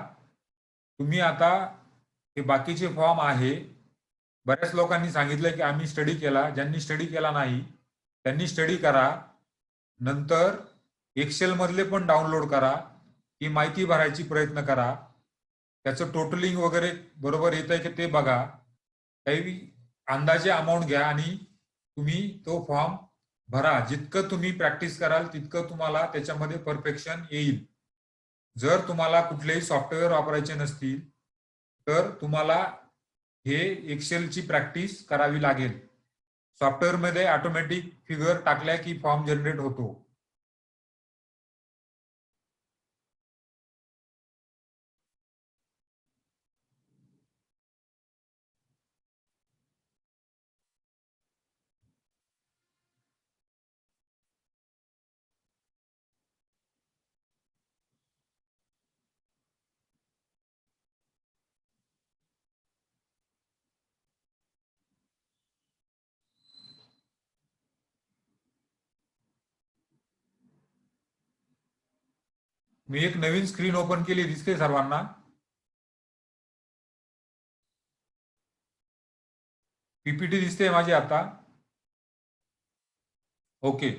तुम्ही आता हे बाकीचे फॉर्म आहे, बऱ्याच लोकांनी सांगितलं की आम्ही स्टडी केला. ज्यांनी स्टडी केला नाही त्यांनी स्टडी करा. नंतर एक्सेल मधले पण डाउनलोड करा, ही माहिती भरायची प्रयत्न करा. त्याचं टोटलिंग वगैरे बरोबर येत आहे की ते बघा. काही अंदाजे अमाऊंट घ्या आणि तुम्ही तो फॉर्म भरा. जितकं तुम्ही प्रॅक्टिस कराल तितकं तुम्हाला त्याच्यामध्ये परफेक्शन येईल. जर तुम्हाला कुठलेही सॉफ्टवेअर वापरायचे नसतील तर तुम्हाला हे एक्सेलची प्रॅक्टिस करावी लागेल. सॉफ्टवेअरमध्ये ऑटोमॅटिक फिगर टाकल्या की फॉर्म जनरेट होतो. मी एक नवीन स्क्रीन ओपन केली, दिसते सर्वांना? PPT दिसते माझी आता? ओके.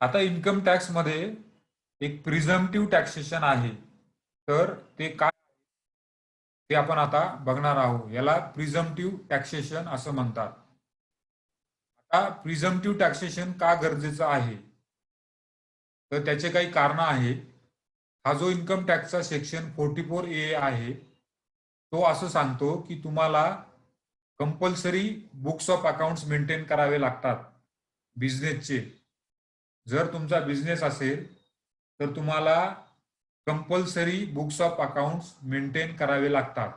आता इन्कम टॅक्स मध्ये एक प्रिझम्पटिव्ह टॅक्सेशन आहे. तर ते काय ते आपण आता बघणार आहोत. याला प्रिझम्पटिव्ह टॅक्सेशन असं म्हणतात. आता प्रिझम्पटिव्ह टॅक्सेशन का गरजेचं आहे, तर त्याचे काही कारण आहेत. हा जो इन्कम टॅक्सचा सेक्शन 44A आहे तो असं सांगतो की तुम्हाला compulsory books of accounts maintain करावे लागतात बिझनेसचे. जर तुमचा बिझनेस असेल तर तुम्हाला compulsory books of accounts maintain करावे लागतात.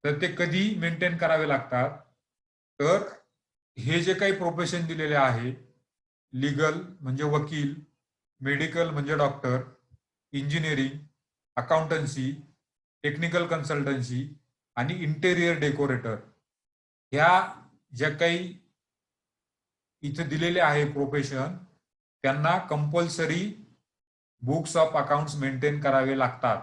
तर ते कधी मेंटेन करावे लागतात, तर हे जे काही प्रोफेशन दिलेले आहे, लीगल म्हणजे वकील, मेडिकल म्हणजे doctor, engineering, accountancy, technical consultancy आणि इंटेरियर डेकोरेटर, ह्या ज्या काही इथे दिलेले आहे प्रोफेशन, त्यांना compulsory books of accounts maintain करावे लागतात.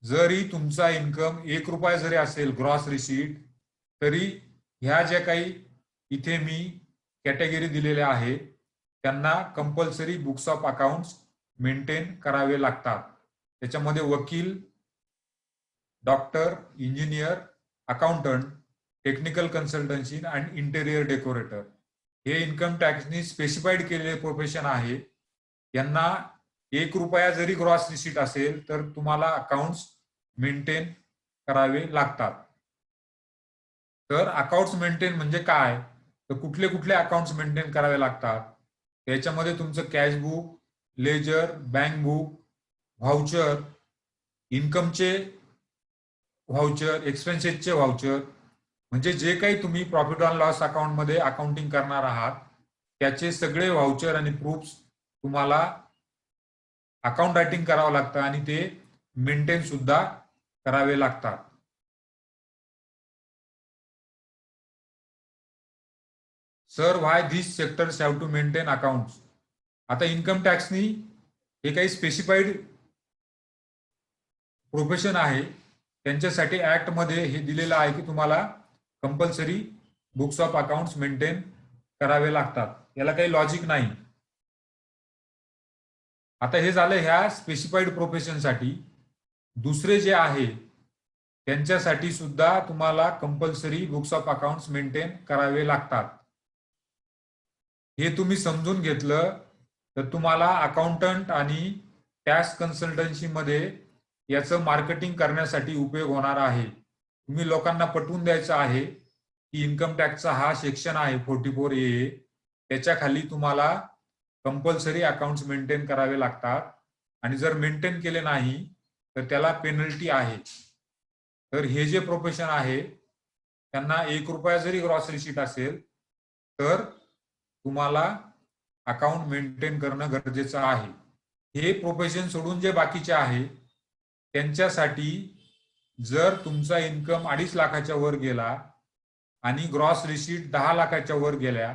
जरी तुमचा इन्कम 1 रुपया जरी असेल ग्रॉस रिसीट, तरी ह्या ज्या काही इथे मी कॅटेगरी दिलेल्या आहे त्यांना compulsory books of accounts maintain करावे लागतात. त्याच्यामध्ये वकील, doctor, engineer, accountant, technical consultancy आणि इंटेरियर डेकोरेटर हे इन्कम टॅक्सनी स्पेसिफाईड केलेले प्रोफेशन आहे. यांना 1 रुपया जरी ग्रॉस रिसीट असेल तर तुम्हाला अकाउंट्स मेंटेन करावे लागतात. तर अकाउंट्स मेंटेन म्हणजे काय, तर कुठले कुठले अकाउंट्स मेंटेन करावे लागतात. त्याच्यामध्ये तुमचं cash book, ledger, bank book, voucher, इन्कमचे व्हाउचर, एक्सपेन्सेसचे व्हाउचर, म्हणजे जे काही तुम्ही प्रॉफिट अँड लॉस अकाउंट मध्ये अकाउंटिंग करणार आहात त्याचे सगळे व्हाउचर आणि प्रूफ्स तुम्हाला अकाउंट रायटिंग करावं लागतं आणि ते मेंटेन सुद्धा करावे लागतात. Sir why this sectors have to maintain accounts. आता इन्कम टॅक्सनी हे काही स्पेसिफाईड प्रोफेशन आहे त्यांच्यासाठी ऍक्ट मध्ये हे दिलेलं आहे की तुम्हाला compulsory books of accounts maintain करावे लागतात. याला काही लॉजिक नाही. आता हे झालं ह्या स्पेसिफाईड प्रोफेशनसाठी. दुसरे जे आहे त्यांच्यासाठी सुद्धा तुम्हाला compulsory books of accounts maintain करावे लागतात. हे तुम्ही समजून घेतलं तर तुम्हाला अकाउंटंट आणि टॅक्स कन्सल्टन्सीमध्ये याचं मार्केटिंग करण्यासाठी उपयोग होणार आहे. तुम्ही लोकांना पटवून द्यायचं आहे की इन्कम टॅक्सचा हा सेक्शन आहे 44A, त्याच्या खाली तुम्हाला कंपल्सरी अकाउंट्स मेंटेन करावे लागतात आणि जर मेंटेन केले नाही तर त्याला पेनल्टी आहे. तर हे जे प्रोफेशन आहे त्यांना ₹1 जरी ग्रॉस रिसीट असेल तर तुम्हाला अकाउंट मेंटेन करणं गरजेचं आहे. हे प्रोफेशन सोडून जे बाकीचे आहे त्यांच्यासाठी जर तुमचा इन्कम 2.5 लाखाच्या वर गेला आणि ग्रॉस रिसीट 10 लाखाच्या वर गेल्या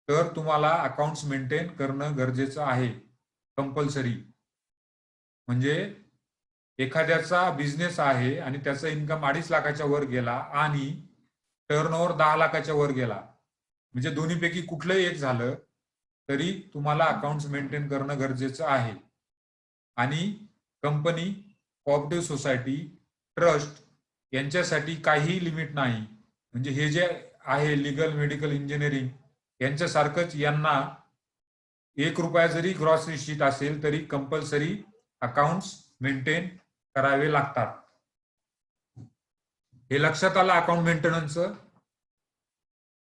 तर तुम्हाला अकाउंट्स मेंटेन करणं गरजेचं आहे, कंपल्सरी. म्हणजे एखाद्याचा बिझनेस आहे आणि त्याचा इन्कम 2.5 लाखाच्या वर गेला आणि टर्नओव्हर 10 लाखाच्या वर गेला, म्हणजे दोन्हीपैकी कुठलंही एक झालं तरी तुम्हाला अकाउंट्स मेंटेन करणं गरजेचं आहे. आणि कंपनी, कोऑपरेटिव्ह सोसायटी, ट्रस्ट यांच्यासाठी काहीही लिमिट नाही. म्हणजे हे जे आहे लीगल, मेडिकल, इंजिनिअरिंग यांच्यासारखंच यांना ₹1 जरी ग्रॉस रिसीट असेल तरी कंपल्सरी अकाउंट्स मेंटेन करावे लागतात. हे लक्षात आलं अकाउंट मेंटेनन्सचं?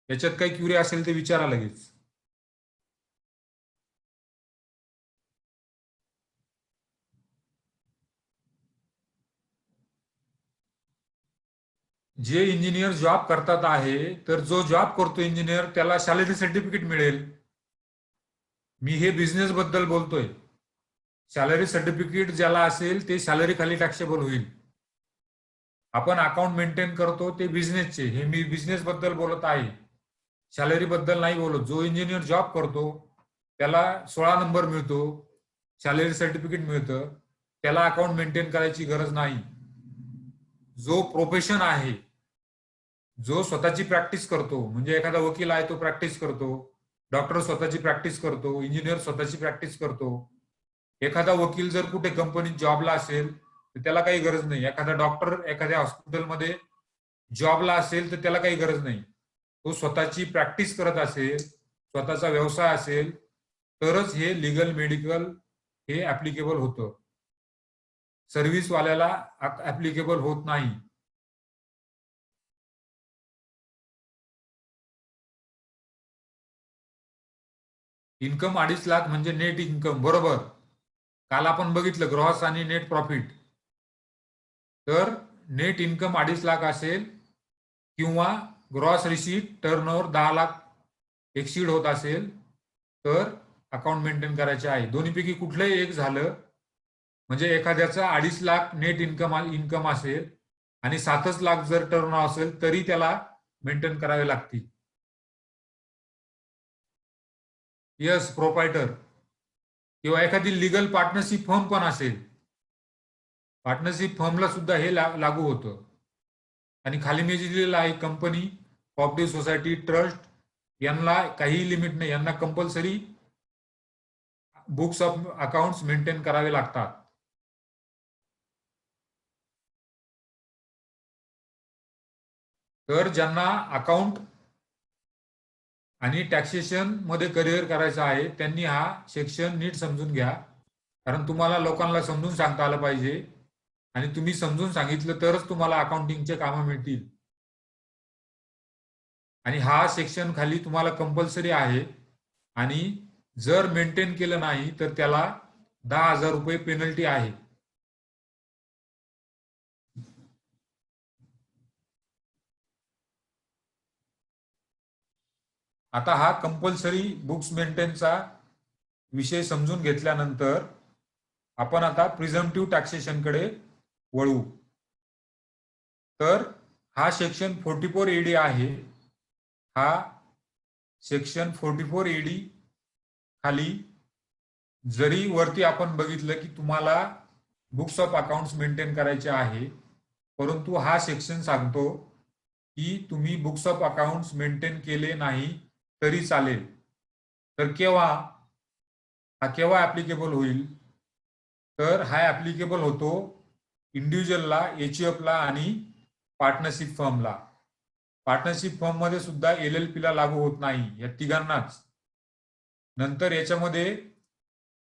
याच्यात काही क्युरी असेल ते विचारा लगेच. जे इंजिनियर जॉब करतात आहे तर जो जॉब करतो इंजिनियर त्याला सॅलरी सर्टिफिकेट मिळेल. मी हे बिझनेस बद्दल बोलतोय. सॅलरी सर्टिफिकेट ज्याला असेल ते सॅलरी खाली टॅक्सेबल होईल. आपण अकाउंट मेंटेन करतो ते बिझनेसचे, हे मी बिझनेस बद्दल बोलत आहे, सॅलरी बद्दल नाही बोलत. जो इंजिनियर जॉब करतो त्याला 16 नंबर मिळतो, सॅलरी सर्टिफिकेट मिळतं, त्याला अकाउंट मेंटेन करायची गरज नाही. जो प्रोफेशन आहे, जो स्वतःची प्रॅक्टिस करतो, म्हणजे एखादा वकील आहे तो प्रॅक्टिस करतो, डॉक्टर स्वतःची प्रॅक्टिस करतो, इंजिनियर स्वतःची प्रॅक्टिस करतो. एखादा वकील जर कुठे कंपनीत जॉबला असेल तर त्याला काही गरज नाही. एखादा डॉक्टर एखाद्या हॉस्पिटलमध्ये जॉबला असेल तर त्याला काही गरज नाही. तो स्वतःची प्रॅक्टिस करत असेल, स्वतःचा व्यवसाय असेल तरच हे लीगल, मेडिकल हे ऍप्लिकेबल होतं. सर्व्हिसवाल्याला ऍप्लिकेबल होत नाही. इन्कम 2.5 लाख म्हणजे नेट इन्कम, बरोबर. काल आपण बघितलं ग्रॉस आणि नेट प्रॉफिट. तर नेट इन्कम 2.5 लाख असेल किंवा gross receipt turnover 10 lakh exceed होत असेल तर अकाउंट मेंटेन करायचे आहे. दोन्हीपैकी कुठलंही एक झालं म्हणजे एखाद्याचा 2.5 लाख नेट इन्कम असेल आणि 7च लाख जर टर्न असेल तरी त्याला मेंटेन करावे लागतील. यस, प्रोपायटर किंवा एखादी लीगल पार्टनरशिप फर्म पण असेल, पार्टनरशिप फर्मला सुद्धा हे लागू होतं. आणि खाली मी दिलेलं आहे कंपनी, कोऑपरेटिव्ह सोसायटी, ट्रस्ट यांना काही लिमिट नाही, यांना compulsory books of accounts maintain करावे लागतात. तर ज्यांना अकाउंट आणि टॅक्सेशन मध्ये करिअर करायचं आहे त्यांनी हा सेक्शन नीट समजून घ्या, कारण तुम्हाला लोकांना समजून सांगता आलं पाहिजे आणि तुम्ही समजून सांगितलं तरच तुम्हाला अकाउंटिंगचे कामं मिळतील. आणि हा सेक्शन खाली तुम्हाला कंपल्सरी आहे आणि जर मेंटेन केलं नाही तर त्याला ₹10,000 पेनल्टी आहे. आता हा कंपल्सरी बुक्स मेंटेनचा विषय समजून घेतल्यानंतर आपण आता प्रिझम्पटिव्ह टॅक्सेशनकडे वळू. तर हा सेक्शन 44AD आहे. हा सेक्शन 44AD खाली जरी वरती आपण बघितलं की तुम्हाला बुक्स ऑफ अकाउंट्स मेंटेन करायचे आहे, परंतु हा सेक्शन सांगतो की तुम्ही बुक्स ऑफ अकाउंट्स मेंटेन केले नाही तरी चालेल. तर केव्हा ऍप्लिकेबल होईल? तर हा ऍप्लिकेबल होतो इंडिव्हिज्युअलला, एचयूएफला आणि पार्टनरशिप फर्मला. पार्टनरशिप फर्म मध्ये सुद्धा LLP ला लागू होत नाही, या तिघांनाच. नंतर याच्यामध्ये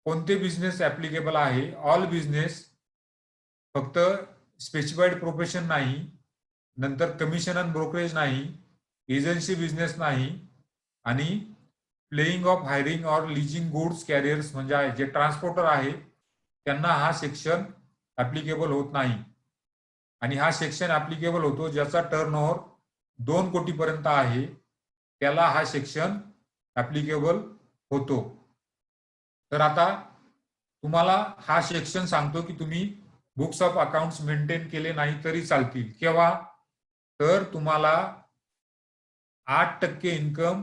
कोणते बिझनेस ऍप्लिकेबल आहे? ऑल बिझनेस, फक्त स्पेसिफाईड प्रोफेशन नाही, नंतर कमिशन अँड ब्रोकरेज नाही, एजन्सी बिझनेस नाही, आणि plying of hiring or leasing goods carriers म्हणजे जे ट्रान्सपोर्टर आहे त्यांना हा सेक्शन ऍप्लिकेबल होत नाही. आणि हा सेक्शन ऍप्लिकेबल होतो ज्याचा टर्नओव्हर 2 कोटी पर्यंत आहे, त्याला हा सेक्शन ऍप्लिकेबल होतो. तर आता तुम्हाला हा सेक्शन सांगतो की तुम्ही बुक्स ऑफ अकाउंट्स मेंटेन केले नाही तरी चालतील. केव्हा? तर तुम्हाला 8% इन्कम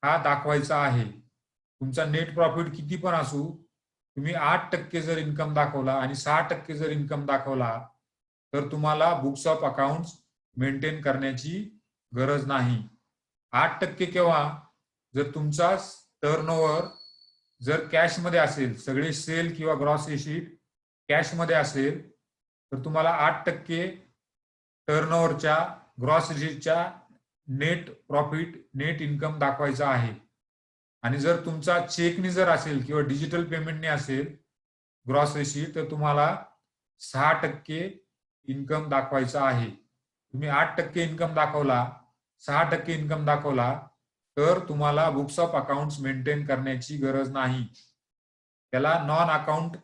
हा दाखवायचा आहे. तुमचा नेट प्रॉफिट किती पण असू, तुम्ही 8% जर इन्कम दाखवला आणि 6% जर इन्कम दाखवला तर तुम्हाला बुक्स ऑफ अकाउंट्स मेंटेन करण्याची गरज नाही. 8% केव्हा? जर तुमचा टर्नओव्हर जर कॅशमध्ये असेल, सगळे सेल किंवा ग्रॉस रिसीट कॅशमध्ये असेल, तर तुम्हाला 8% टर्नओव्हरच्या ग्रॉस रिसीटच्या नेट प्रॉफिट, नेट इन्कम दाखवायचा आहे. आणि जर तुमचा चेकनी जर असेल किंवा डिजिटल पेमेंटने असेल ग्रॉस रिसीट, तर तुम्हाला 6% इन्कम दाखवायचा आहे. तुम्ही 8% इन्कम दाखवला, 6% इन्कम दाखवला, तर तुम्हाला बुक्स ऑफ अकाउंट्स मेंटेन करण्याची गरज नाही. त्याला नॉन अकाउंट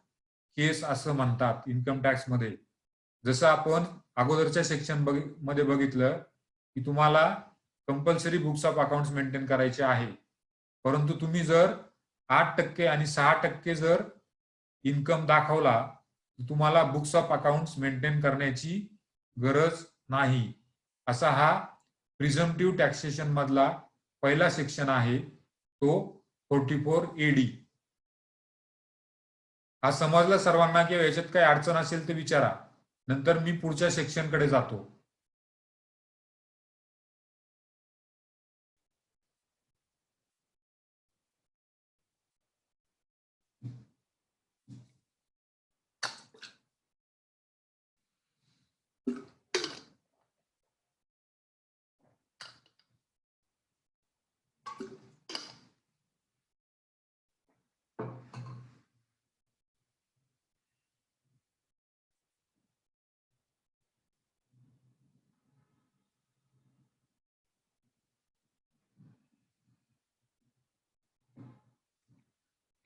केस असं म्हणतात इन्कम टॅक्स मध्ये. जसं आपण अगोदरच्या सेक्शन मध्ये बघितलं की तुम्हाला compulsory books of accounts maintain करायचे आहे, परंतु तुम्ही जर 8% आणि 6% जर इन्कम दाखवला तर तुम्हाला बुक्स ऑफ अकाउंट्स मेंटेन करण्याची गरज नाही. असा हा प्रिझम्पटिव्ह टॅक्सेशन मधला पहिला सेक्शन आहे, तो 44AD. हा समजला सर्वांना किंवा याच्यात काही अडचण असेल तर विचारा, नंतर मी पुढच्या सेक्शन कडे जातो.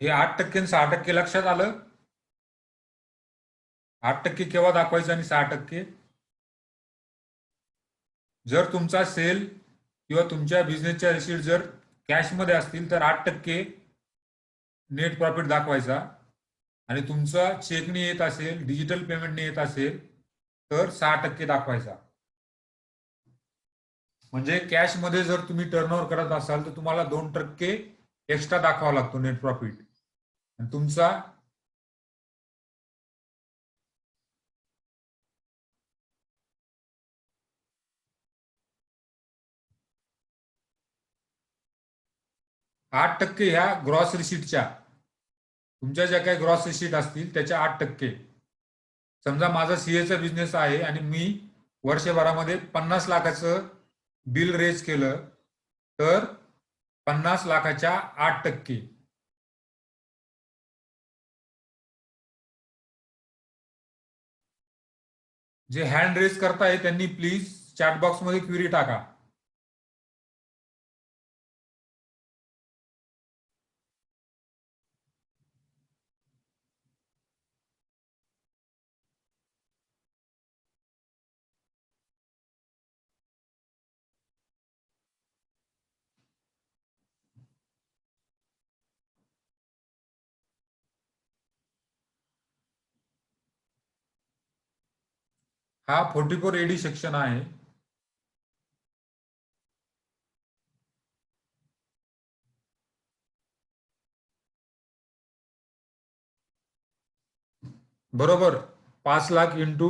हे 8% आणि 6% लक्षात आलं? 8% केव्हा दाखवायचं आणि 6%? जर तुमचा सेल किंवा तुमच्या बिझनेसच्या रिसीट जर कॅशमध्ये असतील तर 8% नेट प्रॉफिट दाखवायचा, आणि तुमचा चेकने येत असेल, डिजिटल पेमेंटने येत असेल तर 6% दाखवायचा. म्हणजे कॅशमध्ये जर तुम्ही टर्नओव्हर करत असाल तर तुम्हाला 2% एक्स्ट्रा दाखवावा लागतो नेट प्रॉफिट. आणि तुमचा 8% ह्या ग्रॉस रिसीटच्या, तुमच्या ज्या काही ग्रॉस रिसीट असतील त्याच्या 8%. समजा माझा सीएचा बिझनेस आहे आणि मी वर्षभरामध्ये 50 लाखाचं बिल रेज केलं, तर 50 लाखाच्या 8%. जे हँड रेज करताय त्यांनी प्लीज चॅट बॉक्स मध्ये क्वेरी टाका. हा 44AD सेक्शन आहे. बरोबर. 5 लाख इंटू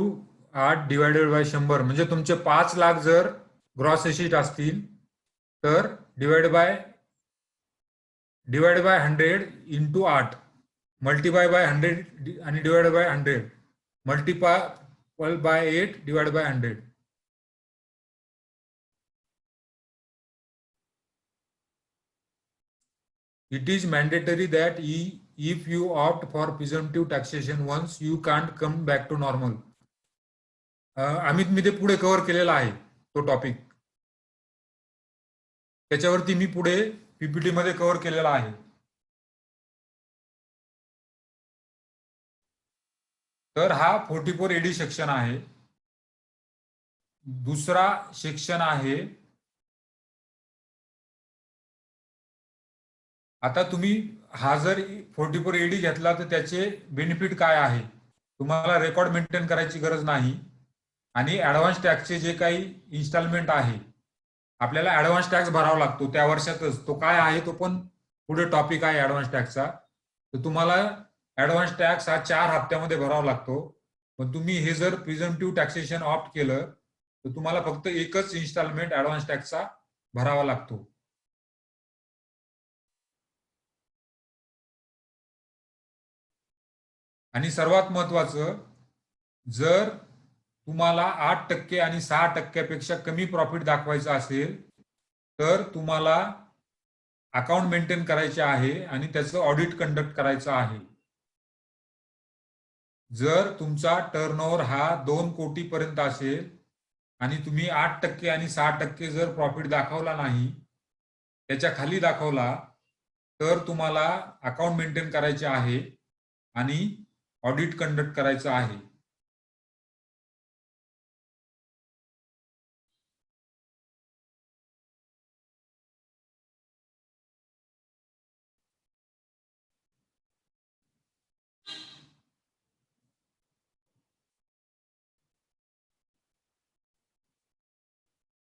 8 डिवायडेड बाय 100 म्हणजे तुमचे 5 लाख जर ग्रॉस एसेट असतील तर divide by 100 into 8 multiply by 100 आणि divide by 100 multiple bye 8 divide by 100. It is mandatory that if you opt for presumptive taxation once, you can't come back to normal. Amit मी ते पुढे cover केलेला आहे तो topic, त्याच्यावरती मी पुढे पीपीटी मध्ये कव्हर केलेला आहे. तर हा 44 AD सेक्शन आहे. दुसरा सेक्शन आहे, आता तुम्ही हा जर 44 AD घेतला तर त्याचे बेनिफिट काय आहे, तुम्हाला रेकॉर्ड मेंटेन करायची गरज नाही आणि ऍडव्हान्स टॅक्सचे जे काही इन्स्टॉलमेंट आहे, आपल्याला ऍडव्हान्स टॅक्स भरावा लागतो त्या वर्षातच. तो काय आहे तो पण पुढे टॉपिक आहे ऍडव्हान्स टॅक्सचा. तर तुम्हाला ऍडव्हान्स टॅक्स हा 4 हप्त्यामध्ये भरावा लागतो. पण तुम्ही हे जर प्रिझम्पटिव्ह टॅक्सेशन ऑप्ट केलं तर तुम्हाला फक्त एकच इन्स्टॉलमेंट ऍडव्हान्स टॅक्सचा भरावा लागतो. आणि सर्वात महत्वाचं, जर तुम्हाला 8% आणि 6% कमी प्रॉफिट दाखवायचं असेल तर तुम्हाला अकाउंट मेंटेन करायचे आहे आणि त्याचं ऑडिट कंडक्ट करायचं आहे. जर तुमचा टर्नओव्हर हा 2 कोटी पर्यंत असेल आणि तुम्ही 8% आणि 6% जर प्रॉफिट दाखवला नाही, त्याच्या खाली दाखवला, तर तुम्हाला अकाउंट मेंटेन करायचे आहे आणि ऑडिट कंडक्ट करायचं आहे.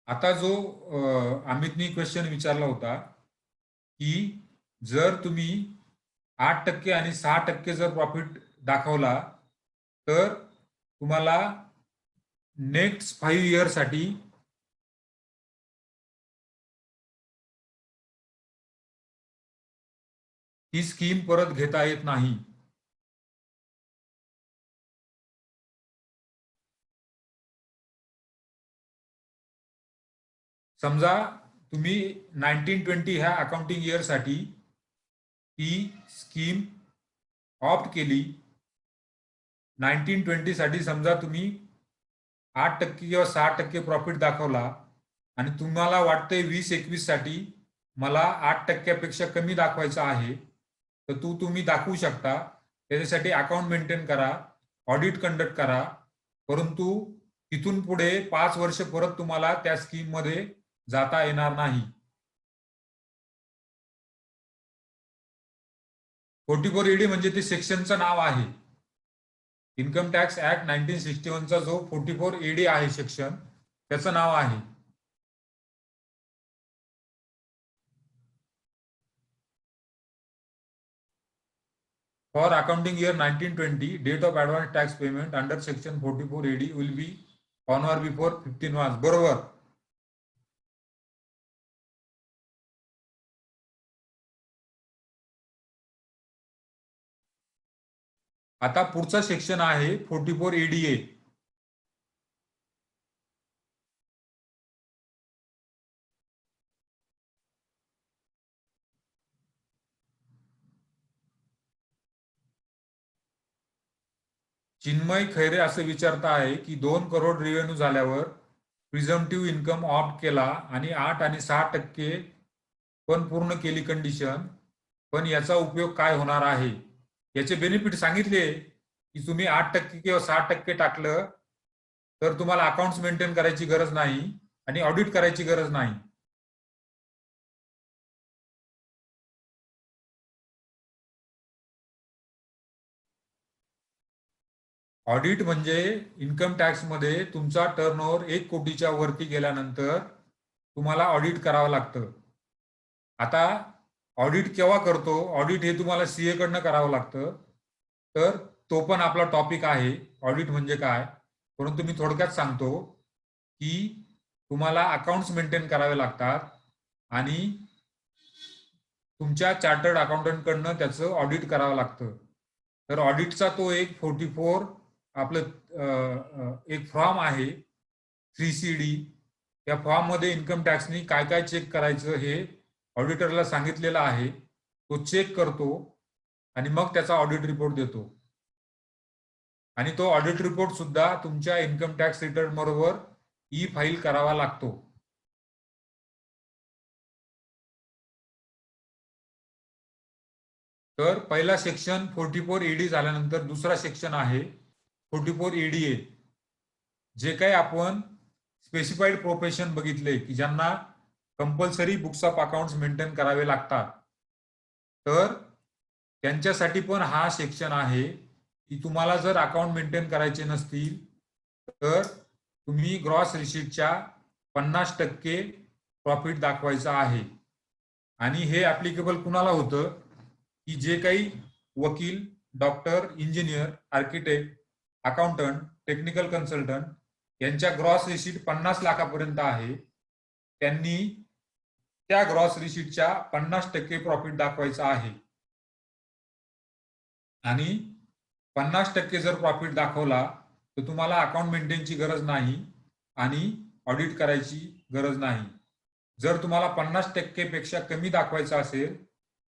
आता जो अमितनी क्वेश्चन विचारला होता की जर तुम्ही 8% आणि 6% जर प्रॉफिट दाखवला तर तुम्हाला नेक्स्ट 5 इयर साठी ही स्कीम परत घेता येत नाही. समजा तुम्ही 1920 ह्या अकाउंटिंग इयर साठी ही स्कीम ऑप्ट केली. 1920 साठी समजा तुम्ही 8% किंवा 6% प्रॉफिट दाखवला आणि तुम्हाला वाटतंय 2021 साठी मला 8%पेक्षा कमी दाखवायचं आहे, तर तुम्ही दाखवू शकता. त्याच्यासाठी अकाउंट मेंटेन करा, ऑडिट कंडक्ट करा, परंतु तिथून पुढे 5 वर्ष परत तुम्हाला त्या स्कीम मध्ये जाता येणार नाही. 44 AD म्हणजे ते सेक्शनचं नाव आहे. इन्कम टॅक्स ऍक्ट 1961चा जो 44 AD आहे सेक्शन, त्याचं नाव आहे. For accounting year 1920, date of advance tax payment under section 44 AD will be on or before 15 March. बरोबर. आता पुढचा सेक्शन आहे 44 ADA. चिन्मय खैरे असं विचारत आहे की 2 करोड रेव्हेन्यू झाल्यावर प्रिझम्पटिव्ह इन्कम ऑप्ट केला आणि 8 आणि 6% पण पूर्ण केली कंडिशन, पण याचा उपयोग काय होणार आहे? याचे बेनिफिट सांगितले की तुम्ही 8% किंवा 6% टाकलं तर तुम्हाला अकाउंट्स मेंटेन करायची गरज नाही आणि ऑडिट करायची गरज नाही. ऑडिट म्हणजे इन्कम टॅक्स मध्ये तुमचा टर्नओव्हर 1 कोटीच्या वरती गेल्यानंतर तुम्हाला ऑडिट करावं लागतं. आता ऑडिट केव्हा करतो? ऑडिट हे तुम्हाला सीए कडनं करावं लागतं. तर तो पण आपला टॉपिक आहे, ऑडिट म्हणजे काय. परंतु मी थोडक्यात सांगतो की तुम्हाला अकाउंट्स मेंटेन करावे लागतात आणि तुमच्या चार्टर्ड अकाउंटंटकडनं त्याचं ऑडिट करावं लागतं. तर ऑडिटचा तो एक 44 आपलं एक फॉर्म आहे 3CD. त्या फॉर्ममध्ये इन्कम टॅक्सनी काय काय चेक करायचं हे ऑडिटरला सांगितलेलं आहे. तो चेक करतो आणि मग त्याचा ऑडिट रिपोर्ट देतो. आणि तो ऑडिट रिपोर्ट सुद्धा तुमच्या इन्कम टॅक्स रिटर्न बरोबर ई फाईल करावा लागतो. तर पहिला सेक्शन 44 ED झाल्यानंतर दुसरा सेक्शन आहे 44 EDA. जे काही आपण स्पेसिफाईड प्रोफेशन बघितले की ज्यांना compulsory books of accounts maintain करावे लागतात, तर त्यांच्यासाठी पण हा सेक्शन आहे की तुम्हाला जर अकाउंट मेंटेन करायचे नसतील तर तुम्ही ग्रॉस रिसीटच्या 50% प्रॉफिट दाखवायचा आहे. आणि हे ऍप्लिकेबल कुणाला होतं की जे काही वकील, doctor, engineer, architect, accountant, technical consultant यांच्या ग्रॉस रिसीट 50 लाखापर्यंत आहे, त्यांनी त्या ग्रॉस रिसीटच्या 50% प्रॉफिट दाखवायचा आहे. आणि 50% जर प्रॉफिट दाखवला तर तुम्हाला अकाउंट मेंटेनची गरज नाही आणि ऑडिट करायची गरज नाही. जर तुम्हाला 50% पेक्षा कमी दाखवायचं असेल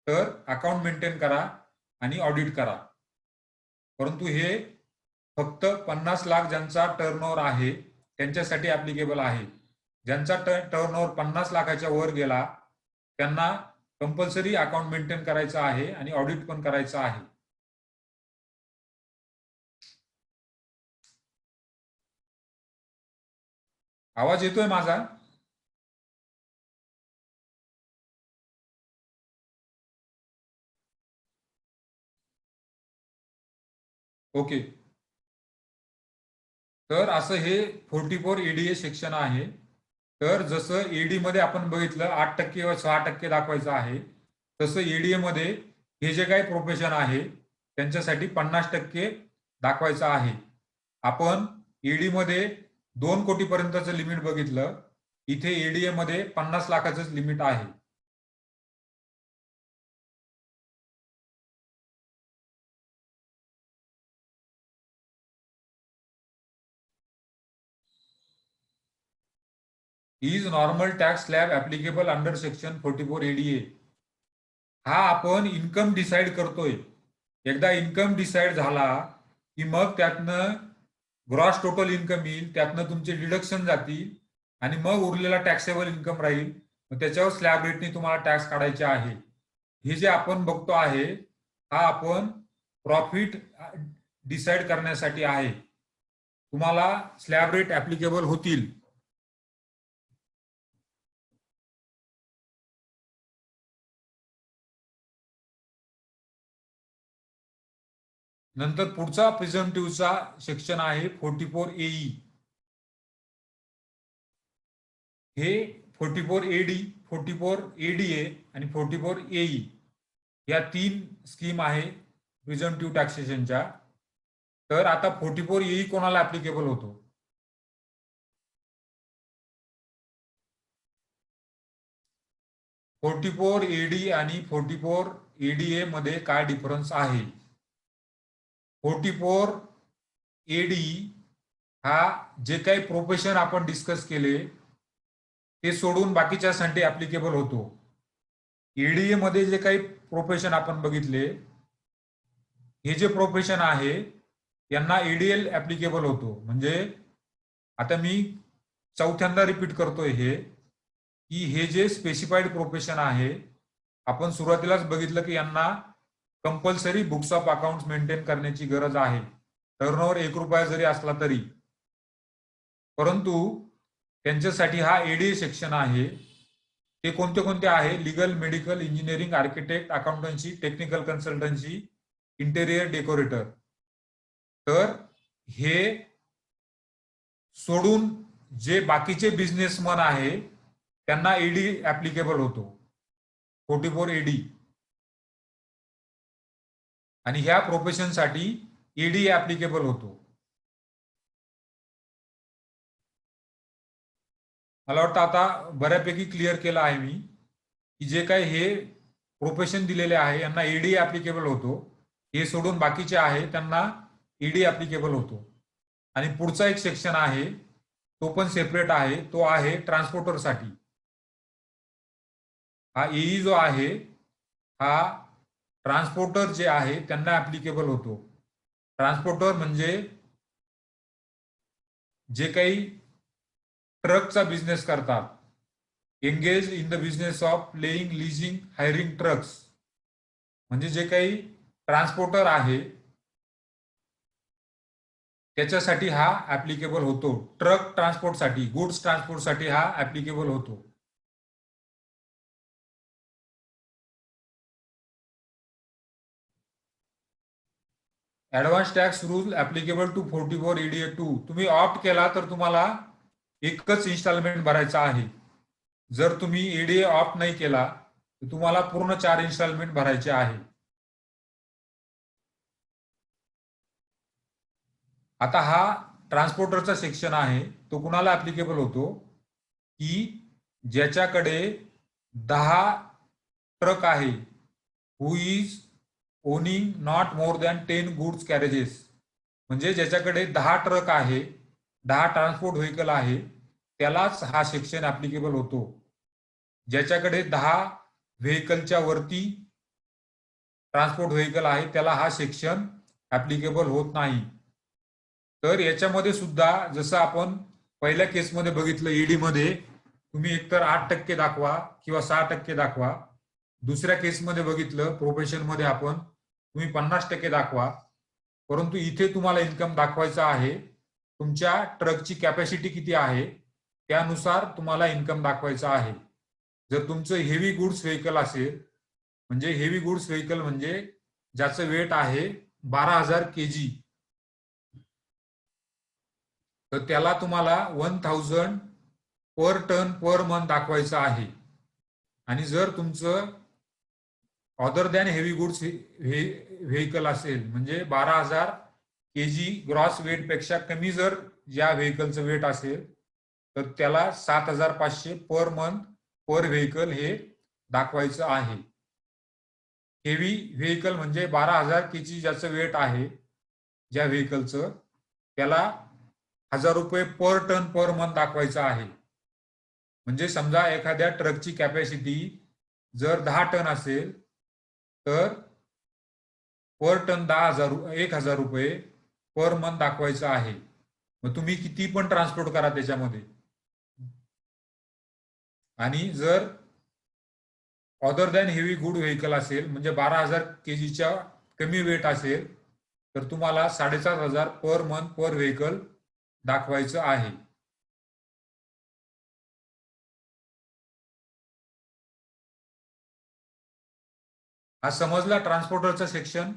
तर अकाउंट मेंटेन करा आणि ऑडिट करा. परंतु हे फक्त 50 लाख ज्यांचा टर्नओव्हर आहे त्यांच्यासाठी ऍप्लिकेबल आहे. ज्यांचा टर्नओव्हर 50 लाखाच्या वर गेला त्यांना कंपल्सरी अकाउंट मेंटेन करायचं आहे आणि ऑडिट पण करायचं आहे. आवाज येतोय माझा? ओके. तर असं हे 44 EDA सेक्शन आहे. तर जसं ED मध्ये आपण बघितलं 8% व 6% दाखवायचं आहे, तसं EDA मध्ये हे जे काही प्रोफेशन आहे त्यांच्यासाठी 50% दाखवायचं आहे. आपण ED मध्ये 2 कोटीपर्यंतचं लिमिट बघितलं, इथे EDA मध्ये 50 लाखाचंच लिमिट आहे. Is normal tax slab applicable under section 44 EDA. हा आपण इन्कम डिसाईड करतोय. एकदा इन्कम डिसाईड झाला की मग त्यातनं ग्रॉस टोटल इन्कम येईल, त्यातनं तुमचे डिडक्शन जातील आणि मग उरलेला टॅक्सेबल इन्कम राहील. मग त्याच्यावर स्लॅब रेटने तुम्हाला टॅक्स काढायचे आहे. हे जे आपण बघतो आहे हा आपण प्रॉफिट डिसाईड करण्यासाठी आहे. तुम्हाला स्लॅब रेट ऍप्लिकेबल होतील. नंतर पुढचा प्रिझम्पटिव्हचा सेक्शन आहे 44 AE. हे 44 AD, 44 ADA आणि 44 AE या 3 स्कीम आहे प्रिझम्पटिव्ह टॅक्सेशनच्या. तर आता 44 AE कोणाला ऍप्लिकेबल होतो? 44 AD आणि 44 ADA मध्ये काय डिफरन्स आहे? 44 AD हा जे काही प्रोफेशन आपण डिस्कस केले ते सोडून बाकीच्यासाठी ऍप्लिकेबल होतो. EDA मध्ये जे काही प्रोफेशन आपण बघितले हे जे प्रोफेशन आहे यांना EDL ऍप्लिकेबल होतो. म्हणजे आता मी चौथ्यांदा रिपीट करतोय की हे जे स्पेसिफाईड प्रोफेशन आहे आपण सुरुवातीलाच बघितलं की यांना compulsory books of account maintain करण्याची गरज आहे, टर्नओव्हर 1 रुपया जरी असला तरी. परंतु त्यांच्यासाठी हा EDA सेक्शन आहे. ते कोणते कोणते आहे? Legal, medical, engineering, architect, accountancy, technical consultancy, interior decorator. तर हे सोडून जे बाकीचे बिझनेसमन आहे त्यांना ED ऍप्लिकेबल होतो, 44 AD. आणि ह्या प्रोफेशनसाठी ED ऍप्लिकेबल होतो. मला वाटतं आता बऱ्यापैकी क्लिअर केलं आहे मी की जे काही हे प्रोफेशन दिलेले आहे यांना ईडी ऍप्लिकेबल होतो. हे सोडून बाकीचे आहे त्यांना ईडी ऍप्लिकेबल होतो. आणि पुढचा एक सेक्शन आहे तो पण सेपरेट आहे, तो आहे ट्रान्सपोर्टरसाठी. हा एई जो आहे हा ट्रान्सपोर्टर जे आहे त्यांना ऍप्लिकेबल होतो. ट्रान्सपोर्टर म्हणजे जे काही ट्रकचा बिझनेस करतात, engage in the business of plying leasing hiring trucks, म्हणजे जे काही ट्रान्सपोर्टर आहे त्याच्यासाठी हा ऍप्लिकेबल होतो. ट्रक ट्रान्सपोर्टसाठी, गुड्स ट्रान्सपोर्टसाठी हा ऍप्लिकेबल होतो. Advance tax rule applicable to 44 EDA 2 तुम्ही ऑप्ट केला तर तुम्हाला एकच इन्स्टॉलमेंट भरायचा आहे. जर तुम्ही EDA ऑप्ट नाही केला तर तुम्हाला पूर्ण 4 इन्स्टॉलमेंट भरायचे आहे. आता हा ट्रान्सपोर्टरचा सेक्शन आहे तो कुणाला ऍप्लिकेबल होतो की ज्याच्याकडे 10 ट्रक आहे, who is owning not more than 10 goods carriages, म्हणजे ज्याच्याकडे 10 ट्रक आहे, 10 ट्रान्सपोर्ट व्हेकल आहे त्यालाच हा सेक्शन ऍप्लिकेबल होतो. ज्याच्याकडे 10 व्हेकलच्या वरती ट्रान्सपोर्ट व्हेकल आहे त्याला हा सेक्शन ऍप्लिकेबल होत नाही. तर याच्यामध्ये सुद्धा जसं आपण पहिल्या केसमध्ये बघितलं ईडी मध्ये तुम्ही एकतर 8% दाखवा किंवा 6% दाखवा. दुसऱ्या केसमध्ये बघितलं प्रोफेशन मध्ये आपण तुम्ही 50% दाखवा. परंतु इथे तुम्हाला इन्कम दाखवायचा आहे, तुमच्या ट्रकची कॅपॅसिटी किती आहे त्यानुसार तुम्हाला इन्कम दाखवायचा आहे. जर तुमचं हेवी गुड्स व्हेकल असेल, म्हणजे हेवी गुड्स व्हेकल म्हणजे ज्याचं वेट आहे 12,000 kg, तर त्याला तुम्हाला 1000 पर टन पर मंथ दाखवायचं आहे. आणि जर तुमचं other than heavy goods vehicle असेल, म्हणजे 12,000 kg ग्रॉस वेट पेक्षा कमी जर या व्हेकलचं वेट असेल तर त्याला 7,500 पर मंथ पर व्हेकल हे दाखवायचं आहे. हेवी व्हेकल म्हणजे 12,000 kg ज्याचं वेट आहे ज्या व्हेकलचं, त्याला 1,000 रुपये पर टन पर मंथ दाखवायचं आहे. म्हणजे समजा एखाद्या ट्रकची कॅपॅसिटी जर 10 टन असेल तर पर टन 1,000 रुपये पर मंथ दाखवायचं आहे. मग तुम्ही किती पण ट्रान्सपोर्ट करा त्याच्यामध्ये. आणि जर other than heavy good vehicle असेल, म्हणजे 12,000 kgच्या कमी वेट असेल तर तुम्हाला 7,500 पर मंथ पर व्हेकल दाखवायचं आहे. हा समजला ट्रान्सपोर्टरचा सेक्शन.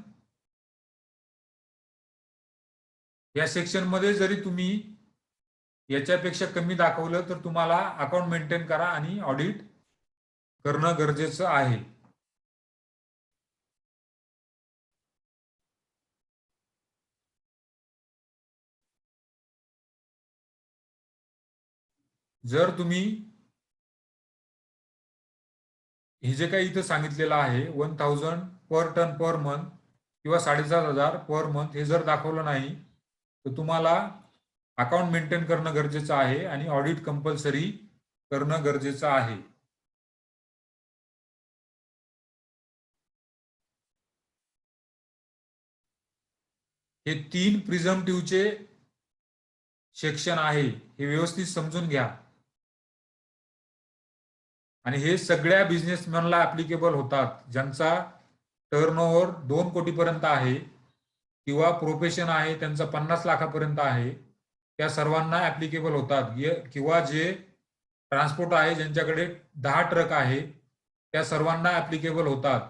या सेक्शन मध्ये जरी तुम्ही याच्यापेक्षा कमी दाखवलं तर तुम्हाला अकाउंट मेंटेन करा आणि ऑडिट करणं गरजेचं आहे. जर तुम्ही हे जे काही इथं सांगितलेलं आहे 1000 पर टन पर मंथ किंवा 7,500 पर मंथ हे जर दाखवलं नाही तर तुम्हाला अकाउंट मेंटेन करणं गरजेचं आहे आणि ऑडिट कंपल्सरी करणं गरजेचं आहे. हे 3 प्रिझम्पटिव्हचे सेक्शन आहे, हे व्यवस्थित समजून घ्या. आणि हे सगळ्या बिझनेसमॅनला ऍप्लिकेबल होतात ज्यांचा टर्नओव्हर 2 कोटीपर्यंत आहे किंवा प्रोफेशन आहे त्यांचा 50 लाखापर्यंत आहे, त्या सर्वांना ऍप्लिकेबल होतात. किंवा जे ट्रान्सपोर्ट आहे ज्यांच्याकडे 10 ट्रक आहे त्या सर्वांना ऍप्लिकेबल होतात.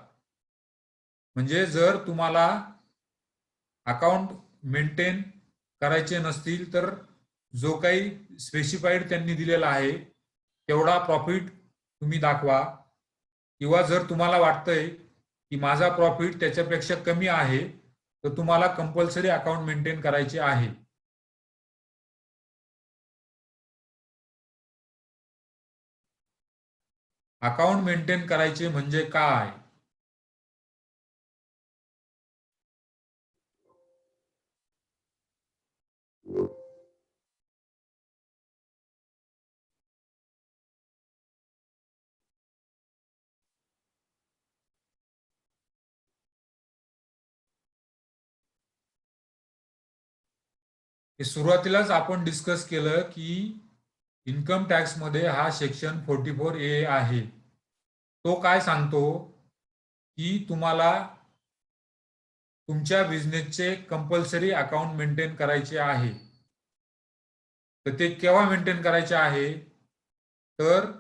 म्हणजे जर तुम्हाला अकाउंट मेंटेन करायचे नसतील तर जो काही स्पेसिफाईड त्यांनी दिलेला आहे तेवढा प्रॉफिट तुम्ही दाखवा. किंवा जर तुम्हाला वाटतंय की माझा प्रॉफिट त्याच्यापेक्षा कमी आहे तर तुम्हाला कंपल्सरी अकाउंट मेंटेन करायचे आहे. अकाउंट मेंटेन करायचे म्हणजे काय? हे सुरुवातीलाच आपण डिस्कस केलं की इन्कम टॅक्स मध्ये हा सेक्शन 44A आहे. तो काय सांगतो की तुम्हाला तुमच्या बिझनेसचे कंपल्सरी अकाउंट मेंटेन करायचे आहे. तर ते केव्हा मेंटेन करायचे आहे? तर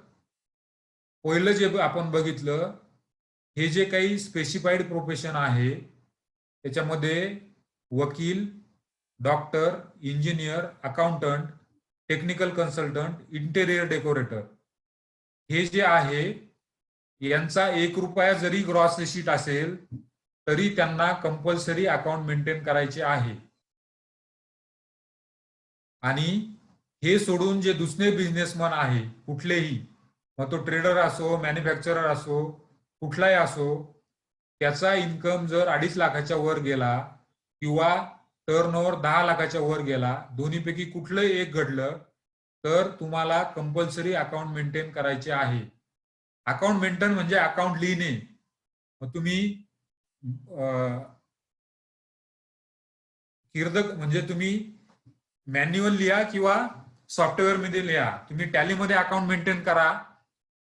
पहिलं जे आपण बघितलं, हे जे काही स्पेसिफाईड प्रोफेशन आहे त्याच्यामध्ये वकील, doctor, engineer, accountant, technical consultant, interior decorator हे जे आहे यांचा 1 रुपया जरी ग्रॉस रिसीट असेल तरी त्यांना कंपल्सरी अकाउंट मेंटेन करायचे आहे. आणि हे सोडून जे दुसरे बिझनेसमन आहे कुठलेही, मग तो ट्रेडर असो, मॅन्युफॅक्चरर असो, कुठलाही असो, त्याचा इन्कम जर 2.5 लाखाच्या वर गेला किंवा टर्नओव्हर 10 लाखाच्या वर गेला, दोन्हीपैकी कुठलंही एक घडलं तर तुम्हाला कंपल्सरी अकाउंट मेंटेन करायचे आहे. अकाउंट मेंटेन म्हणजे अकाउंट लिहिणे. मग तुम्ही किर्दक म्हणजे तुम्ही मॅन्युअल लिहा किंवा सॉफ्टवेअर मध्ये लिहा. तुम्ही टॅलीमध्ये अकाउंट मेंटेन करा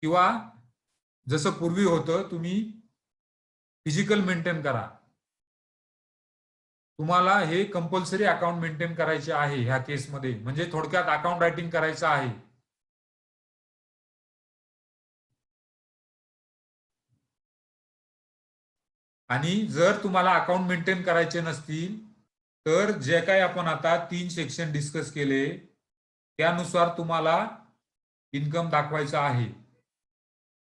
किंवा जसं पूर्वी होतं तुम्ही फिजिकल मेंटेन करा. तुम्हाला हे कंपल्सरी अकाउंट मेंटेन करायचे आहे ह्या केसमध्ये. म्हणजे थोडक्यात अकाउंट रायटिंग करायचं आहे. आणि जर तुम्हाला अकाउंट मेंटेन करायचे नसतील तर जे काही आपण आता 3 सेक्शन डिस्कस केले त्यानुसार तुम्हाला इन्कम दाखवायचा आहे.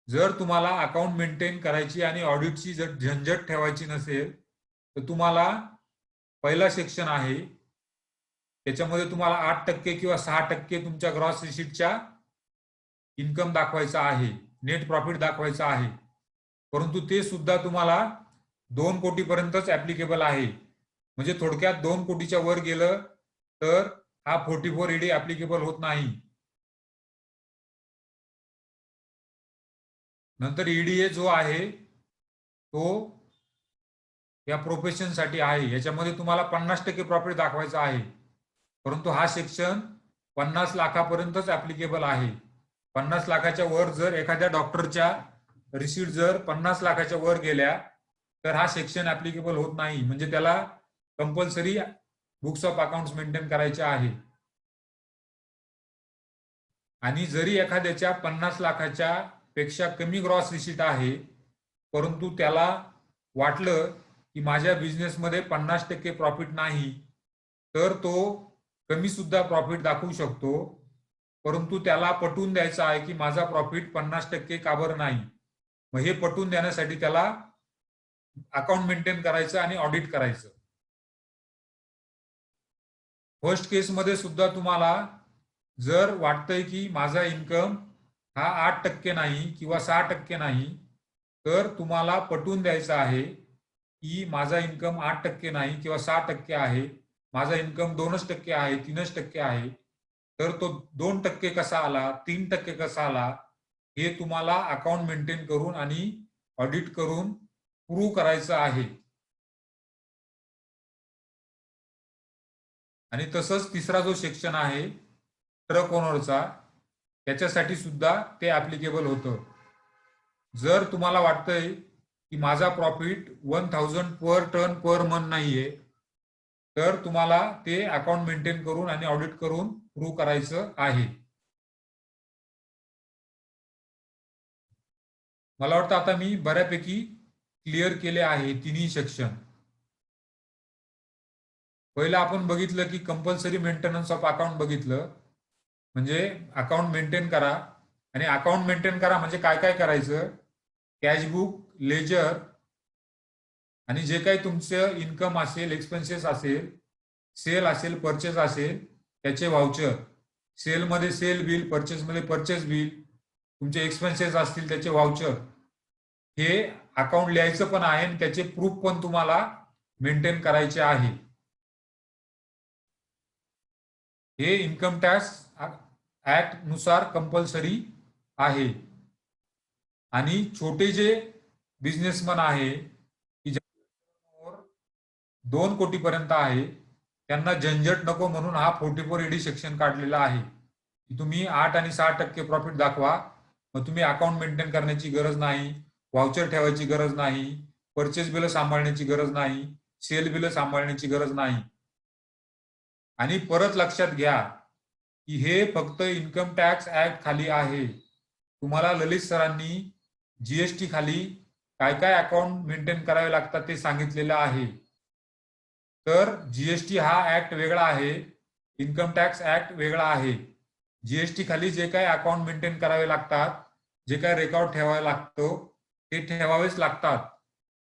जर तुम्हाला अकाउंट मेंटेन करायची आणि ऑडिटची जर झंझट ठेवायची नसेल तर तुम्हाला पहिला सेक्शन आहे त्याच्यामध्ये तुम्हाला 8% किंवा 6% तुमच्या ग्रॉस रिसीटच्या इन्कम दाखवायचा आहे, नेट प्रॉफिट दाखवायचा आहे. परंतु ते सुद्धा तुम्हाला 2 कोटीपर्यंतच ऍप्लिकेबल आहे. म्हणजे थोडक्यात 2 कोटीच्या वर गेलं तर हा 44AD ऍप्लिकेबल होत नाही. नंतर ईडीए जो आहे तो या प्रोफेशनसाठी आहे. याच्यामध्ये तुम्हाला 50% प्रॉफिट दाखवायचा आहे. परंतु हा सेक्शन 50 लाखापर्यंतच ऍप्लिकेबल आहे. 50 लाखाच्या वर जर एखाद्या डॉक्टरच्या रिसीट जर 50 लाखाच्या वर गेल्या तर हा सेक्शन ऍप्लिकेबल होत नाही. म्हणजे त्याला compulsory books of accounts maintain करायचे आहे. आणि जरी एखाद्याच्या 50 लाखाच्या पेक्षा कमी ग्रॉस रिसीट आहे परंतु त्याला वाटलं की माझ्या बिझनेसमध्ये 50% प्रॉफिट नाही तर तो कमी सुद्धा प्रॉफिट दाखवू शकतो. परंतु त्याला पटवून द्यायचं आहे की माझा प्रॉफिट 50% का बरं नाही. मग हे पटवून देण्यासाठी त्याला अकाउंट मेंटेन करायचं आणि ऑडिट करायचं. फर्स्ट केसमध्ये सुद्धा तुम्हाला जर वाटतंय की माझा इन्कम हा 8% नाही किंवा 6% नाही तर तुम्हाला पटवून द्यायचं आहे की माझा इन्कम 8% नाही किंवा 6% आहे, माझा इन्कम 2% आहे, 3% आहे. तर तो 2% कसा आला, 3% कसा आला हे तुम्हाला अकाउंट मेंटेन करून आणि ऑडिट करून प्रूव्ह करायचं आहे. आणि तसंच तिसरा जो सेक्शन आहे ट्रक ओनरचा त्याच्यासाठी सुद्धा ते ऍप्लिकेबल होतं. जर तुम्हाला वाटतंय की माझा प्रॉफिट 1000 पर टन पर मंथ नाहीये तर तुम्हाला ते अकाउंट मेंटेन करून आणि ऑडिट करून प्रूव्ह करायचं आहे. मला वाटतं आता मी बऱ्यापैकी क्लिअर केले आहे तिन्ही सेक्शन. पहिलं आपण बघितलं की कंपल्सरी मेंटेनन्स ऑफ अकाउंट बघितलं. म्हणजे अकाउंट मेंटेन करा. आणि अकाउंट मेंटेन करा म्हणजे काय काय करायचं, कॅशबुक, लेजर आणि जे काही तुमचं इन्कम असेल, एक्सपेन्सेस असेल, सेल असेल, परचेस असेल त्याचे व्हाउचर. सेलमध्ये सेल बिल, परचेसमध्ये परचेस बिल, तुमचे एक्सपेन्सेस असतील त्याचे व्हाउचर, हे अकाउंट लिहायचं पण आहे आणि त्याचे प्रूफ पण तुम्हाला मेंटेन करायचे आहे. हे इन्कम टॅक्स ऍक्ट नुसार कंपल्सरी आहे. आणि छोटे जे बिझनेसमन आहे की 2 कोटीपर्यंत आहे, त्यांना झंझट नको म्हणून हा 44ED सेक्शन काढलेला आहे की तुम्ही 8 आणि 6% प्रॉफिट दाखवा, मग तुम्ही अकाउंट मेंटेन करण्याची गरज नाही, व्हाउचर ठेवायची गरज नाही, परचेस बिल सांभाळण्याची गरज नाही, सेल बिल सांभाळण्याची गरज नाही. आणि परत लक्षात घ्या की हे फक्त इन्कम टॅक्स ऍक्ट खाली आहे. तुम्हाला ललित सरांनी जीएसटी खाली काय काय अकाउंट मेंटेन करावे लागतात ते सांगितलेलं आहे. तर जीएसटी हा ऍक्ट वेगळा आहे, इन्कम टॅक्स ऍक्ट वेगळा आहे. जीएसटी खाली जे काही अकाउंट मेंटेन करावे लागतात, जे काही रेकॉर्ड ठेवावे लागतो ते ठेवावेच लागतात.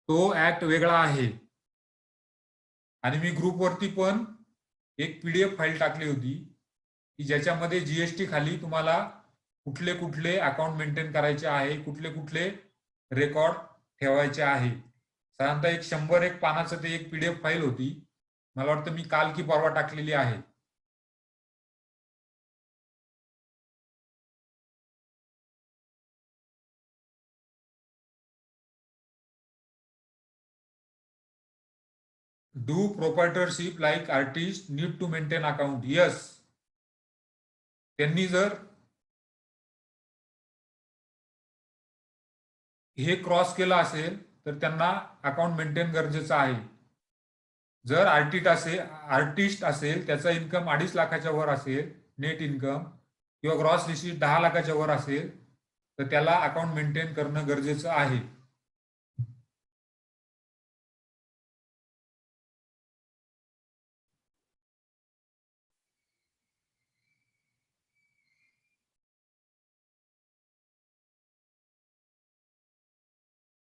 तो ऍक्ट वेगळा आहे. आणि मी ग्रुपवरती पण एक पीडीएफ फाईल टाकली होती की ज्याच्यामध्ये जीएसटी खाली तुम्हाला कुठले कुठले अकाउंट मेंटेन करायचे आहे, कुठले कुठले रेकॉर्ड ठेवायचे आहे. साधारणतः एक 100 पानाचं ते एक पीडीएफ फाईल होती. मला वाटतं मी काल की परवा टाकलेली आहे. Do proprietorship like artist need to maintain account? Yes. त्यांनी जर हे क्रॉस केलं असेल तर त्यांना अकाउंट मेंटेन गरजेचं आहे. जर आर्टिस्ट असेल, त्याचा इन्कम 2.5 लाखाच्या वर असेल नेट इन्कम, किंवा ग्रॉस रिसीट 10 लाखाच्या वर असेल, तर त्याला अकाउंट मेंटेन करणं गरजेचं आहे.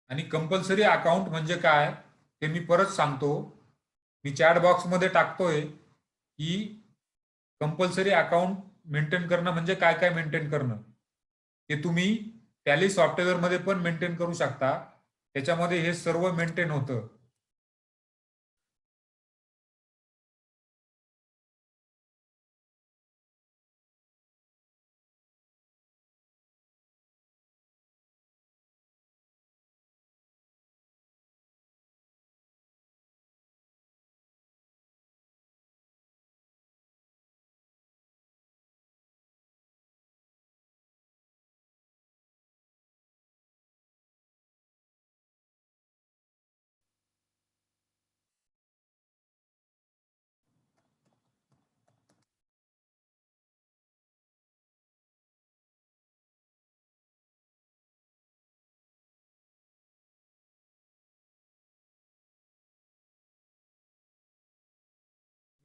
आणि कंपल्सरी अकाउंट म्हणजे काय ते मी परत सांगतो. मी चॅट बॉक्समध्ये टाकतोय की कंपल्सरी अकाउंट मेंटेन करणं म्हणजे काय काय मेंटेन करणं. ते तुम्ही टॅली सॉफ्टवेअरमध्ये पण मेंटेन करू शकता. त्याच्यामध्ये हे सर्व मेंटेन होतं.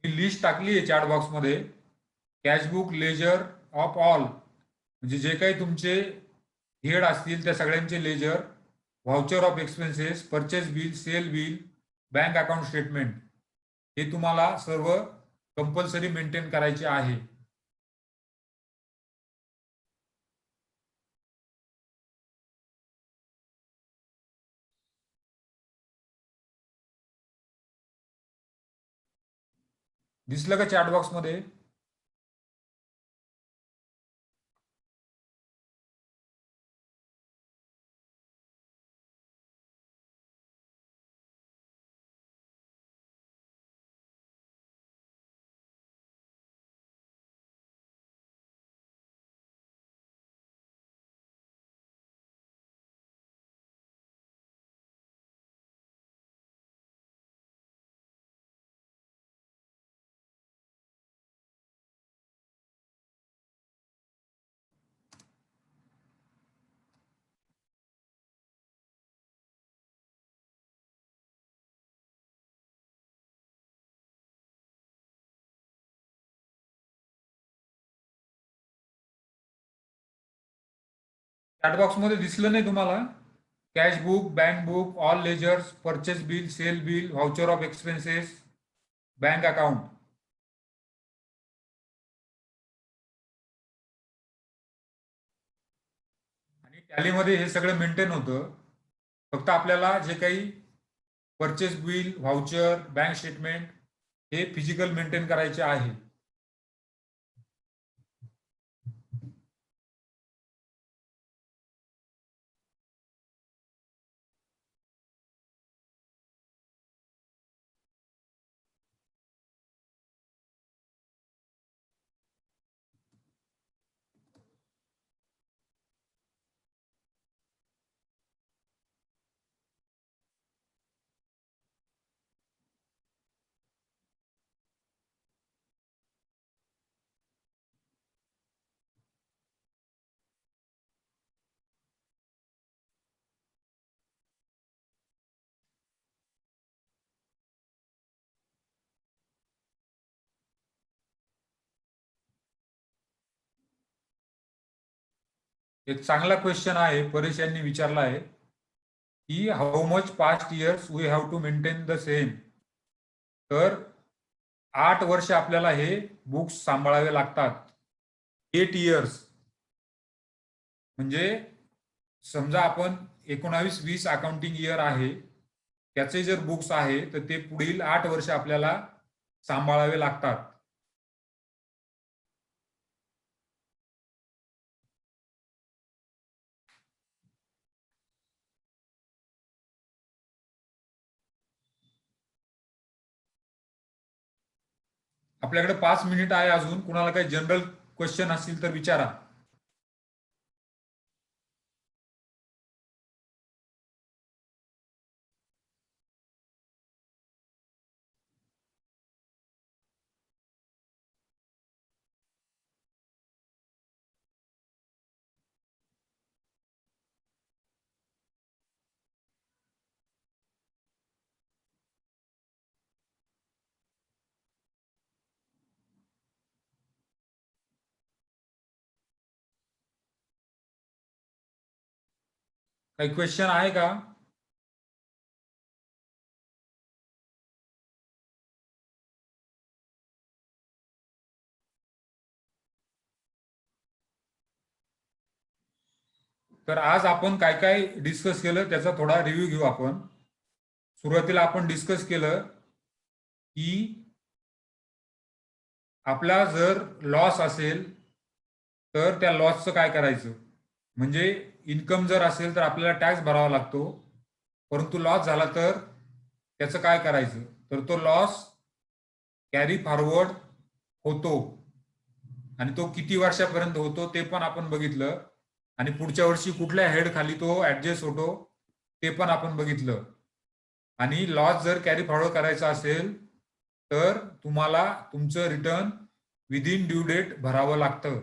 मी लिस्ट टाकली आहे चॅट बॉक्समध्ये. कॅशबुक लेजर ऑफ ऑल, म्हणजे जे काही तुमचे हेड असतील त्या सगळ्यांचे ledger, voucher of expenses, purchase bill, sale bill, bank account statement, हे तुम्हाला सर्व कंपल्सरी मेंटेन करायचे आहे. दिसलं का चॅट बॉक्समध्ये? चॅट बॉक्समध्ये दिसलं नाही तुम्हाला? Cash book, bank book, all ledgers, purchase bill, sale bill, voucher of expenses, bank account. टॅलीमध्ये हे सगळं मेंटेन होतं. फक्त आपल्याला जे काही purchase bill, voucher, bank statement हे फिजिकल मेंटेन करायचे आहे. एक चांगला क्वेश्चन आहे, परेश यांनी विचारला आहे की how much past years we have to maintain the same. तर 8 वर्ष आपल्याला हे बुक्स सांभाळावे लागतात. 8 इयर्स म्हणजे समजा आपण 19-20 अकाउंटिंग इयर आहे, त्याचे जर बुक्स आहे तर ते पुढील 8 वर्ष आपल्याला सांभाळावे लागतात. आपल्याकडे 5 मिनिट आहे अजून. कुणाला काही जनरल क्वेश्चन असतील तर विचारा. काही क्वेश्चन आहे का? तर आज आपण काय काय डिस्कस केलं त्याचा थोडा रिव्ह्यू घेऊ आपण. सुरुवातीला आपण डिस्कस केलं की आपला जर लॉस असेल तर त्या लॉसचं काय करायचं. म्हणजे इन्कम जर असेल तर आपल्याला टॅक्स भरावा लागतो, परंतु लॉस झाला तर त्याचं काय करायचं. तर तो लॉस कॅरी फॉरवर्ड होतो आणि तो किती वर्षापर्यंत होतो ते पण आपण बघितलं, आणि पुढच्या वर्षी कुठल्या हेड खाली तो ऍडजस्ट होतो ते पण आपण बघितलं. आणि लॉस जर कॅरी फॉरवर्ड करायचा असेल तर तुम्हाला तुमचं रिटर्न विदिन ड्यू डेट भरावं लागतं.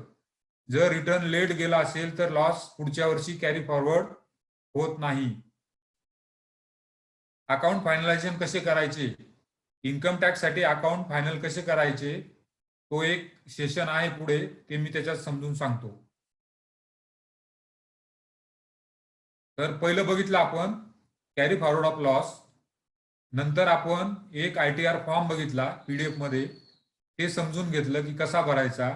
जर रिटर्न लेट गेला असेल तर लॉस पुढच्या वर्षी कॅरी फॉरवर्ड होत नाही. अकाउंट फायनलायझेशन कसे करायचे, इन्कम टॅक्स साठी अकाउंट फायनल कसे करायचे, तो एक सेशन आहे पुढे, ते मी त्याच्यात समजून सांगतो. तर पहिलं बघितलं आपण कॅरी फॉरवर्ड ऑफ लॉस. नंतर आपण एक ITR फॉर्म बघितला PDF मध्ये, ते समजून घेतलं की कसा भरायचा,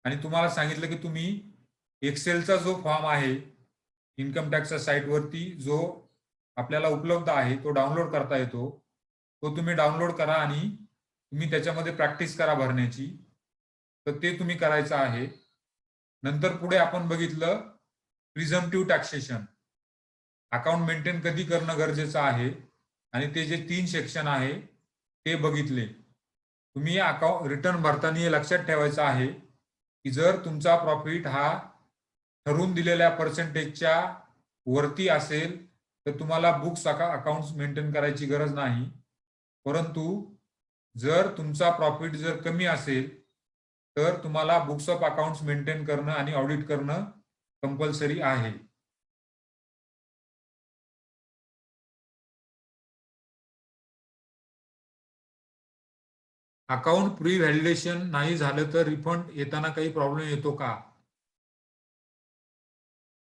आणि तुम्हाला सांगितलं की तुम्ही एक्सेलचा जो फॉर्म आहे इन्कम टॅक्सच्या साईटवरती जो आपल्याला उपलब्ध आहे तो डाउनलोड करता येतो, तो तुम्ही डाउनलोड करा आणि तुम्ही त्याच्यामध्ये प्रॅक्टिस करा भरण्याची. तर ते तुम्ही करायचं आहे. नंतर पुढे आपण बघितलं प्रिझम्पटिव्ह टॅक्सेशन, अकाउंट मेंटेन कधी करणं गरजेचं आहे, आणि ते जे 3 सेक्शन आहे ते बघितले. तुम्ही अकाउंट रिटर्न भरताना हे लक्षात ठेवायचं आहे की जर तुमचा प्रॉफिट हा ठरवून दिलेल्या पर्सेंटेजच्या वरती असेल तर तुम्हाला बुक्स अकाउंट्स मेंटेन करायची गरज नाही. परंतु जर तुमचा प्रॉफिट जर कमी असेल तर तुम्हाला बुक्स ऑफ अकाउंट्स मेंटेन करणं आणि ऑडिट करणं कंपल्सरी आहे. अकाउंट प्री व्हॅलिडेशन नाही झालं तर रिफंड येताना काही प्रॉब्लेम येतो का?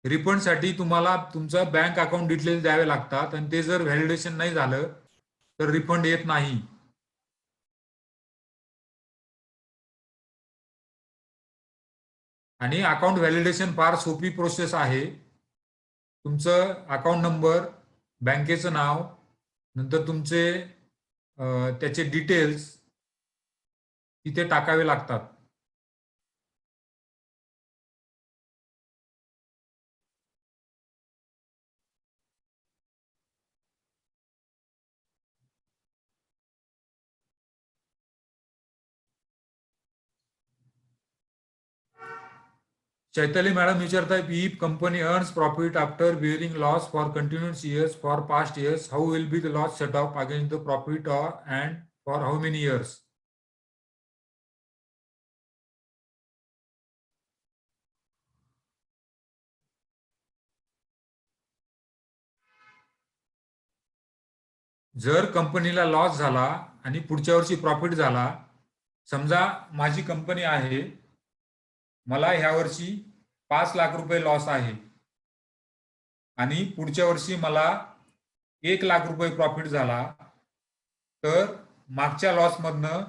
रिफंडसाठी तुम्हाला तुमचं बँक अकाउंट डिटेल्स द्यावे लागतात, आणि ते जर व्हॅलिडेशन नाही झालं तर रिफंड येत नाही. आणि अकाउंट व्हॅलिडेशन फार सोपी प्रोसेस आहे. तुमचं अकाउंट नंबर, बँकेचं नाव, नंतर तुमचे त्याचे डिटेल्स तिथे टाकावे लागतात. चैताली मॅडम विचारताय, if company earns profit after bearing loss for continuous years for past years, how will be the loss set off against the profit and for how many years? जर कंपनीला लॉस झाला आणि पुढच्या वर्षी प्रॉफिट झाला, समजा माझी कंपनी आहे, मला ह्या वर्षी 5 लाख रुपये लॉस आहे आणि पुढच्या वर्षी मला 1 लाख रुपये प्रॉफिट झाला, तर मागच्या लॉसमधनं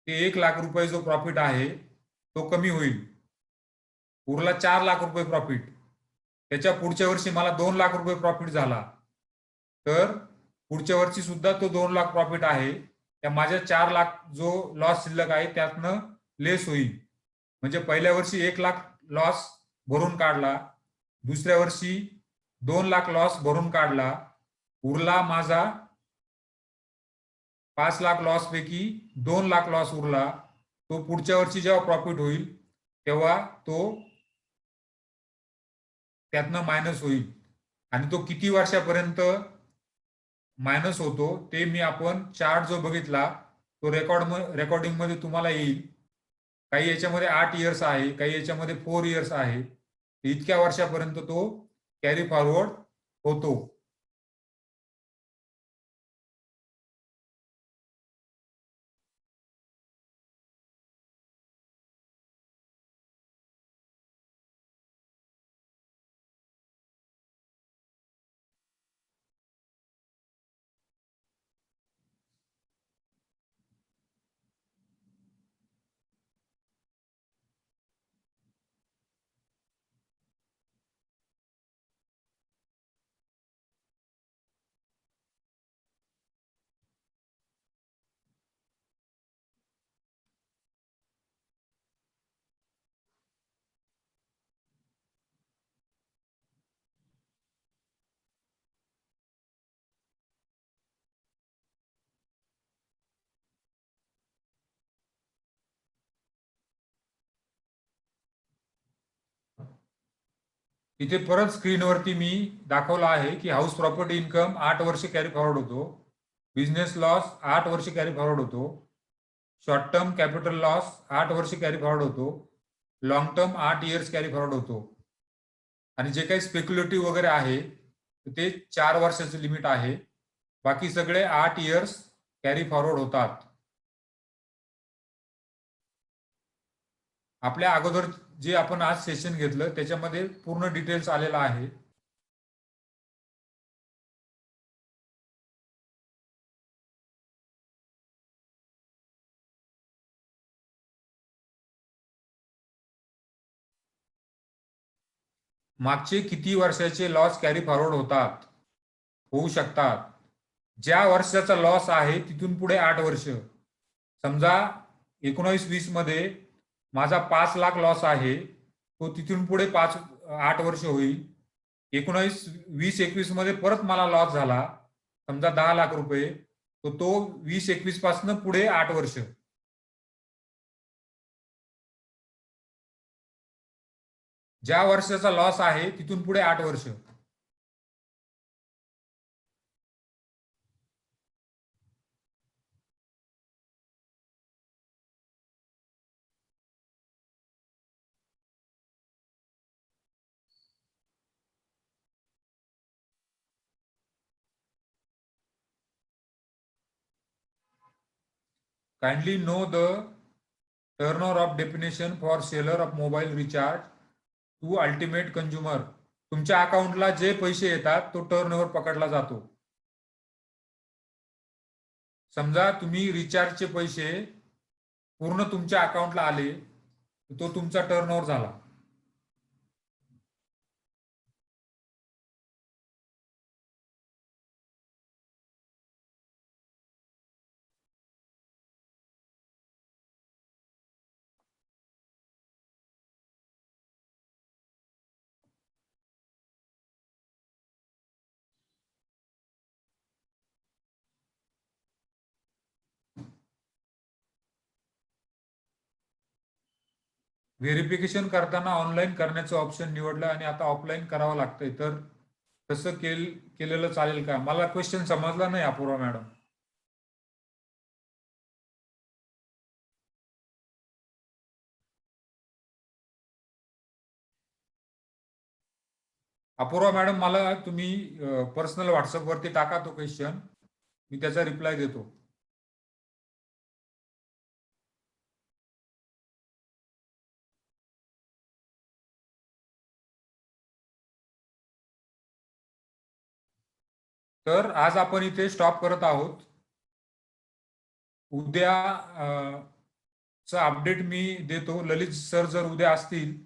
ते 1 लाख रुपये जो प्रॉफिट आहे तो कमी होईल, उरला 4 लाख रुपये प्रॉफिट. त्याच्या पुढच्या वर्षी मला 2 लाख रुपये प्रॉफिट झाला, तर पुढच्या वर्षी सुद्धा तो 2 लाख प्रॉफिट आहे, त्या माझ्या 4 लाख जो लॉस शिल्लक आहे त्यातनं लेस होईल. म्हणजे पहिल्या वर्षी 1 लाख लॉस भरून काढला, दुसऱ्या वर्षी 2 लाख लॉस भरून काढला, उरला माझा 5 लाख लॉस पैकी 2 लाख लॉस उरला. तो पुढच्या वर्षी जेव्हा प्रॉफिट होईल तेव्हा तो त्यातनं मायनस होईल आणि तो किती वर्षापर्यंत मायनस होतो ते मी आपण चार्ट जो बघितला तो रेकॉर्डिंग मध्ये तुम्हाला येईल. काही याच्यामध्ये 8 इयर्स आहे, काही याच्यामध्ये 4 इयर्स आहे. इतक्या वर्षापर्यंत तो कॅरी फॉरवर्ड होतो. इथे परत स्क्रीनवरती मी दाखवलं आहे की हाऊस प्रॉपर्टी इन्कम 8 वर्ष कॅरी फॉरवर्ड होतो, बिझनेस लॉस 8 वर्ष कॅरी फॉरवर्ड होतो, शॉर्ट टर्म कॅपिटल लॉस 8 वर्ष कॅरी फॉरवर्ड होतो, long term 8 years carry forward होतो आणि जे काही स्पेक्युलेटिव्ह वगैरे आहे ते 4 वर्षाचं लिमिट आहे. बाकी सगळे 8 इयर्स कॅरी फॉरवर्ड होतात. आपल्या अगोदर जे आपण आज सेशन घेतलं त्याच्यामध्ये पूर्ण डिटेल्स आलेला आहे. मागचे किती वर्षाचे लॉस कॅरी फॉरवर्ड होऊ शकतात? ज्या वर्षाचा लॉस आहे तिथून पुढे 8 वर्ष. समजा 19-20 मध्ये माझा 5 लाख लॉस आहे, तो तिथून पुढे 8 वर्ष होईल. 19-20-21 मध्ये परत मला लॉस झाला, समजा 10 लाख रुपये, तो 20-21 पासून पुढे 8 वर्ष. ज्या वर्षाचा लॉस आहे तिथून पुढे 8 वर्ष. Kindly know the turnover of definition for seller of mobile recharge to ultimate consumer. तुमच्या अकाउंटला जे पैसे येतात तो टर्नओव्हर पकडला जातो. समजा तुम्ही रिचार्जचे पैसे पूर्ण तुमच्या अकाउंटला आले, तो तुमचा टर्नओव्हर झाला. व्हेरिफिकेशन करताना ऑनलाईन करण्याचं ऑप्शन निवडलं आणि आता ऑफलाईन करावं लागतंय, तर तसं केलेलं चालेल का? मला क्वेश्चन समजला नाही अपूर्वा मॅडम. अपूर्वा मॅडम, मला तुम्ही पर्सनल व्हॉट्सअपवरती टाका तो क्वेश्चन, मी त्याचा रिप्लाय देतो. तर आज आपण इथे स्टॉप करत आहोत. उद्या चा अपडेट मी देतो. ललित सर जर उद्या असतील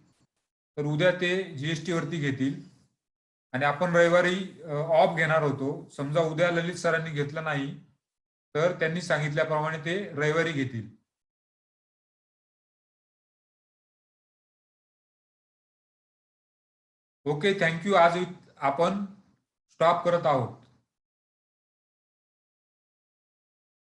तर उद्या ते जीएसटी वरती घेतील आणि आपण रविवारी ऑफ घेणार होतो. समजा उद्या ललित सरांनी घेतलं नाही तर त्यांनी सांगितल्याप्रमाणे ते रविवारी घेतील. Okay, thank you. आज आपण स्टॉप करत आहोत.